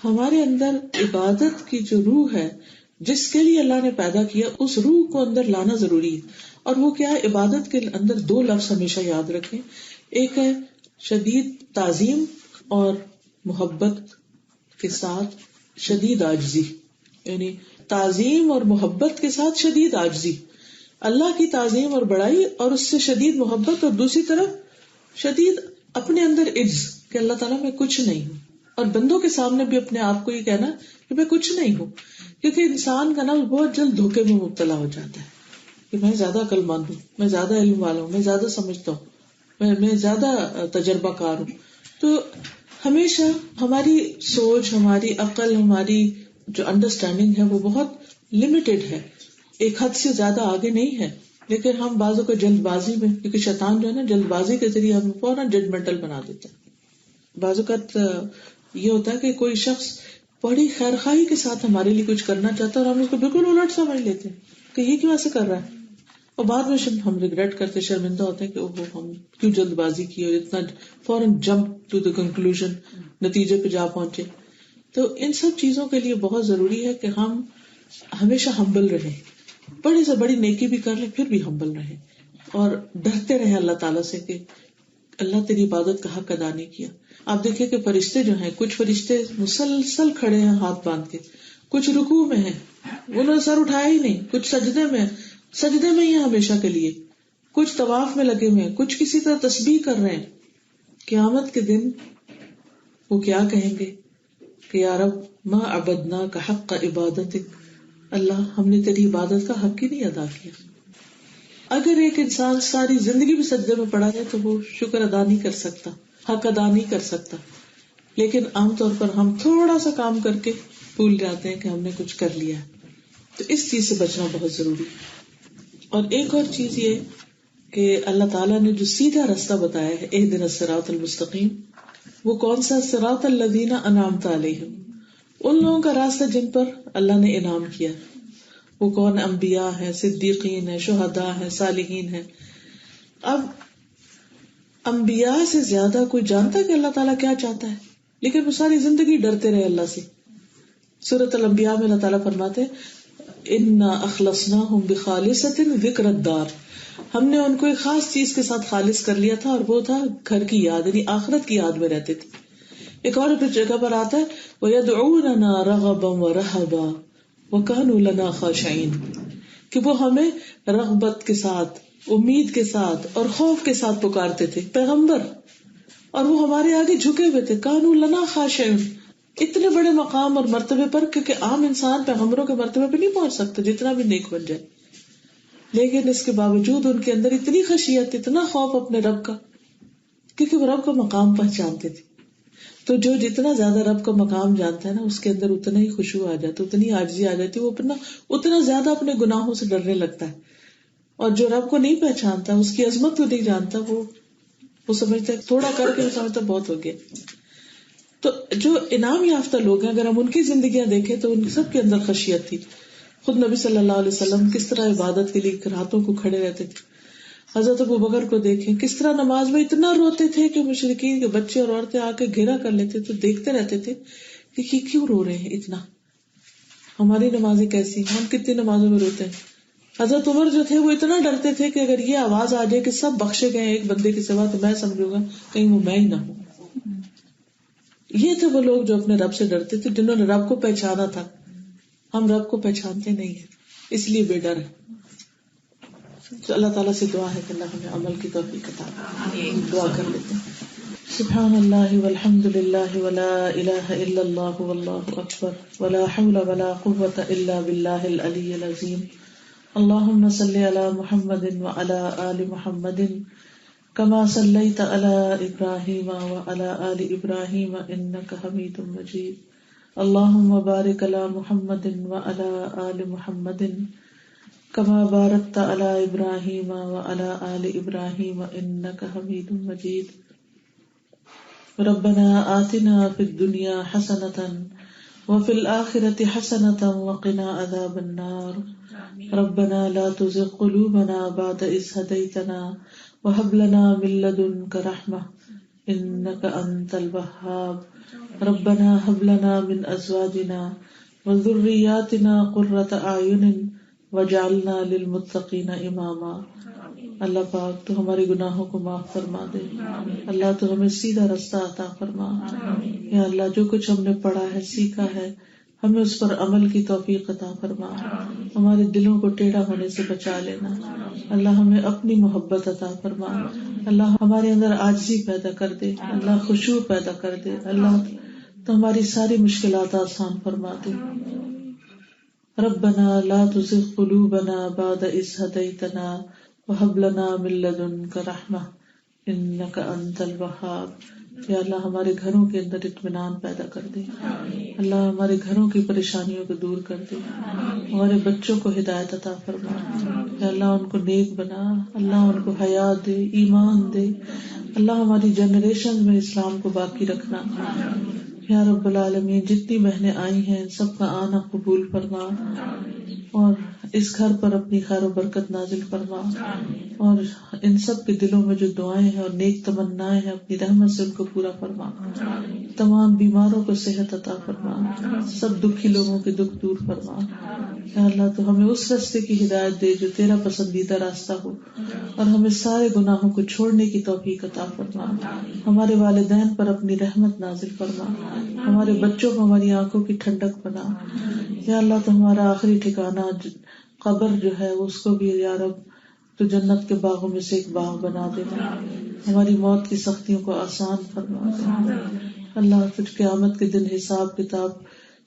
ہمارے اندر عبادت کی جو روح ہے جس کے لیے اللہ نے پیدا کیا، اس روح کو اندر لانا ضروری ہے. اور وہ کیا ہے؟ عبادت کے اندر دو لفظ ہمیشہ یاد رکھیں. ایک ہے شدید تعظیم اور محبت کے ساتھ شدید عاجزی، یعنی تعظیم اور محبت کے ساتھ شدید عاجزی. اللہ کی تعظیم اور بڑائی اور اس سے شدید محبت، اور دوسری طرف شدید اپنے اندر عجز کہ اللہ تعالیٰ میں کچھ نہیں ہوں. اور بندوں کے سامنے بھی اپنے آپ کو یہ کہنا کہ میں کچھ نہیں ہوں، کیونکہ انسان کا نفس بہت جلد دھوکے میں مبتلا ہو جاتا ہے کہ میں زیادہ عقل مند ہوں، میں زیادہ علم والا ہوں، میں زیادہ سمجھتا ہوں، میں زیادہ تجربہ کار ہوں. تو ہمیشہ ہماری سوچ، ہماری عقل، ہماری جو انڈرسٹینڈنگ ہے وہ بہت لمیٹڈ ہے، ایک حد سے زیادہ آگے نہیں ہے. لیکن ہم بعضوں کو جلد بازی میں، کیونکہ شیطان جو ہے نا جلد بازی کے ذریعے ہمیں فوراً ججمنٹل بنا دیتا ہے. بعض اوقات یہ ہوتا ہے کہ کوئی شخص بڑی خیر خواہی کے ساتھ ہمارے لیے کچھ کرنا چاہتا ہے اور ہم اس کو بالکل الٹ سمجھ لیتے ہیں کہ یہ کیوں ایسے کر رہا ہے، اور بعد میں ہم ریگریٹ کرتے، شرمندہ ہوتے ہیں کہ ہم کیوں جلد بازی کی اور اتنا فوراً جمپ ٹو دا کنکلوژن، نتیجے پہ جا پہنچے. تو ان سب چیزوں کے لیے بہت ضروری ہے کہ ہم ہمیشہ ہمبل رہیں، بڑی سے بڑی نیکی بھی کر لیں پھر بھی ہمبل رہیں، اور ڈرتے رہیں اللہ تعالیٰ سے کہ اللہ تیری عبادت کا حق ادا نہیں کیا. آپ دیکھیں کہ فرشتے جو ہیں، کچھ فرشتے مسلسل کھڑے ہیں ہاتھ باندھ کے، کچھ رکوع میں ہیں انہوں نے سر اٹھایا ہی نہیں، کچھ سجدے میں ہی ہیں ہمیشہ کے لیے، کچھ طواف میں لگے ہوئے ہیں، کچھ کسی طرح تسبیح کر رہے ہیں. قیامت کے دن وہ کیا کہیں گے کہ یا رب ما عبدناک حق عبادتک، اللہ ہم نے تیری عبادت کا حق ہی نہیں ادا کیا. اگر ایک انسان ساری زندگی بھی سجدے میں پڑا ہے تو وہ شکر ادا نہیں کر سکتا، حق ادا نہیں کر سکتا. لیکن عام طور پر ہم تھوڑا سا کام کر کے بھول جاتے ہیں کہ ہم نے کچھ کر لیا ہے. تو اس چیز سے بچنا بہت ضروری. اور ایک اور چیز یہ کہ اللہ تعالیٰ نے جو سیدھا راستہ بتایا ہے، اہدنا الصراط المستقیم، وہ کون سا؟ صراط الذین انعمت علیہم، ان لوگوں کا راستہ جن پر اللہ نے انعام کیا. وہ کون؟ انبیاء ہیں، صدیقین ہیں، شہداء ہیں، صالحین ہیں. اب انبیاء سے زیادہ کوئی جانتا ہے کہ اللہ تعالیٰ کیا چاہتا ہے؟ لیکن وہ ساری زندگی ڈرتے رہے اللہ سے. سورۃ الانبیاء میں اللہ تعالیٰ فرماتے ہیں انا اخلصناہم بخالصۃ ذکر الدار، ہم نے ان کو ایک خاص چیز کے ساتھ خالص کر لیا تھا، اور وہ تھا گھر کی یاد، یعنی آخرت کی یاد میں رہتے تھے. ایک اور جگہ پر آتا ہے وَيَدْعُونَنَا رَغَبًا وَرَهَبًا وَكَانُوا لَنَا خَاشِعِينَ، کہ وہ ہمیں رغبت کے ساتھ، امید کے ساتھ اور خوف کے ساتھ پکارتے تھے پیغمبر، اور وہ ہمارے آگے جھکے ہوئے تھے. كَانُوا لَنَا خَاشِعِينَ، اتنے بڑے مقام اور مرتبے پر، کیونکہ عام انسان پیغمبروں کے مرتبے پہ نہیں پہنچ سکتا جتنا بھی نیک بن جائے. لیکن اس کے باوجود ان کے اندر اتنی خشیت، اتنا خوف اپنے رب کا، کیونکہ وہ رب کا مقام پہچانتے تھے. تو جو جتنا زیادہ رب کا مقام جانتا ہے نا، اس کے اندر اتنا ہی خشوع آ جاتا، اتنی عاجزی آ جاتی، وہ اتنا زیادہ اپنے گناہوں سے ڈرنے لگتا ہے. اور جو رب کو نہیں پہچانتا، اس کی عظمت کو نہیں جانتا، وہ سمجھتا ہے تھوڑا کر کے وہ سمجھتا بہت ہو گیا. تو جو انعام یافتہ لوگ ہیں، اگر ہم ان کی زندگیاں دیکھیں تو ان سب کے اندر خشیت تھی. خود نبی صلی اللہ علیہ وسلم کس طرح عبادت کے لیے راتوں کو کھڑے رہتے تھے. حضرت ابوبکر کو دیکھیں کس طرح نماز میں اتنا روتے تھے کہ مشرکین کے بچے اور عورتیں آ کے گھیرا کر لیتے تو دیکھتے رہتے تھے کہ یہ کیوں رو رہے ہیں اتنا، ہماری نمازیں کیسی ہیں، ہم کتنی نمازوں میں روتے ہیں. حضرت عمر جو تھے وہ اتنا ڈرتے تھے کہ اگر یہ آواز آ جائے کہ سب بخشے گئے ایک بندے کے سوا، تو میں سمجھوں گا کہیں وہ میں ہی نہ ہوں. یہ تھے وہ لوگ جو اپنے رب سے ڈرتے تھے، جنہوں نے رب کو پہچانا تھا. ہم رب کو پہچانتے نہیں ہیں، اس لیے بے ڈر ہے. تو اللہ تعالیٰ سے دعا ہے کہ اللہ ہمیں عمل کی توفیق عطا کرے. دعا کر لیتے ہیں. سبحان اللہ والحمد للہ ولا الہ الا اللہ واللہ اکبر ولا حول ولا قوة الا باللہ العلی العظیم. اللہم صلی علی محمد وعلی آل محمد کما صلیت علی ابراہیم وعلی آل ابراہیم انک حمید مجید. اللہم بارک علی محمد وعلی آل محمد کما بارکت علی ابراہیم وعلی آل ابراہیم انک حمید مجید. ربنا آتنا فی الدنیا حسنۃ وفی الآخرۃ حسنۃ وقنا عذاب النار. ربنا لا تزغ قلوبنا بعد اذ ہدیتنا وہب لنا من لدنک رحمۃ انک انت الوہاب. ربنا هب لنا من ازواجنا وذریاتنا قرۃ اعین وجعلنا للمتقین اماما. اللہ پاک تو ہمارے گناہوں کو معاف فرما دے. اللہ تو ہمیں سیدھا راستہ عطا فرما. یا اللہ جو کچھ ہم نے پڑھا ہے، سیکھا ہے، ہمیں اس پر عمل کی توفیق عطا فرما. ہمارے دلوں کو ٹیڑھا ہونے سے بچا لینا. اللہ ہمیں اپنی محبت عطا فرما. اللہ ہمارے اندر عاجزی پیدا کر دے. اللہ خشوع پیدا کر دے. اللہ تو ہماری ساری مشکلات آسان فرما دے. ربنا لا تزغ قلوبنا بعد اذ ہدیتنا وہب لنا من لدنک رحمۃ انک انت الوہاب. یا اللہ ہمارے گھروں کے اندر اطمینان پیدا کر دے. اللہ ہمارے گھروں کی پریشانیوں کو دور کر دے. ہمارے بچوں کو ہدایت عطا فرما. یا اللہ ان کو نیک بنا. اللہ ان کو حیات دے, ایمان دے. اللہ ہماری جنریشن میں اسلام کو باقی رکھنا. یا رب العالمین جتنی بہنیں آئی ہیں سب کا آنا قبول فرما, اور اس گھر پر اپنی خیر و برکت نازل فرما, اور ان سب کے دلوں میں جو دعائیں ہیں اور نیک تمنائیں ہیں اپنی رحمت سے ان کو پورا فرما. تمام بیماروں کو صحت عطا فرما. سب دکھی لوگوں کے دکھ دور فرما. یا اللہ تو ہمیں اس راستے کی ہدایت دے جو تیرا پسندیدہ راستہ ہو, اور ہمیں سارے گناہوں کو چھوڑنے کی توفیق عطا فرما. ہمارے والدین پر اپنی رحمت نازل فرما. ہمارے بچوں کو ہماری آنکھوں کی ٹھنڈک بنا. یا اللہ تو ہمارا آخری ٹھکانہ قبر جو ہے اس کو بھی یا رب تو جنت کے باغوں میں سے ایک باغ بنا دینا. ہماری موت کی سختیوں کو آسان فرما دینا. اللہ پھر قیامت کے دن حساب کتاب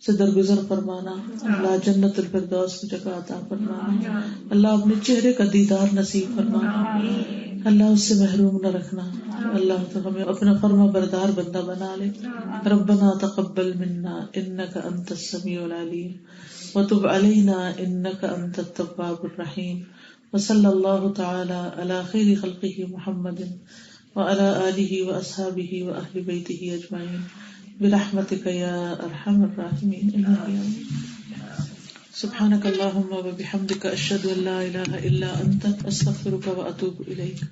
سے درگزر فرمانا. اللہ جنت الفردوس کی جگہ عطا فرمانا. اللہ اپنے چہرے کا دیدار نصیب فرمانا. اللہ اس سے محروم نہ رکھنا. اللہ تو ہمیں اپنا فرما بردار بندہ بنا لے. ربنا تقبل منا انک انت السمیع العلیم وتب علینا انک انت التواب الرحیم. وصلی اللہ تعالی علی خیر خلقہ محمد وعلی آلہ واصحابہ واہل بیتہ اجمعین برحمتک یا ارحم الراحمین. سبحانک اللہم وبحمدک اشہد ان لا الہ الا انت استغفرک واتوب الیک.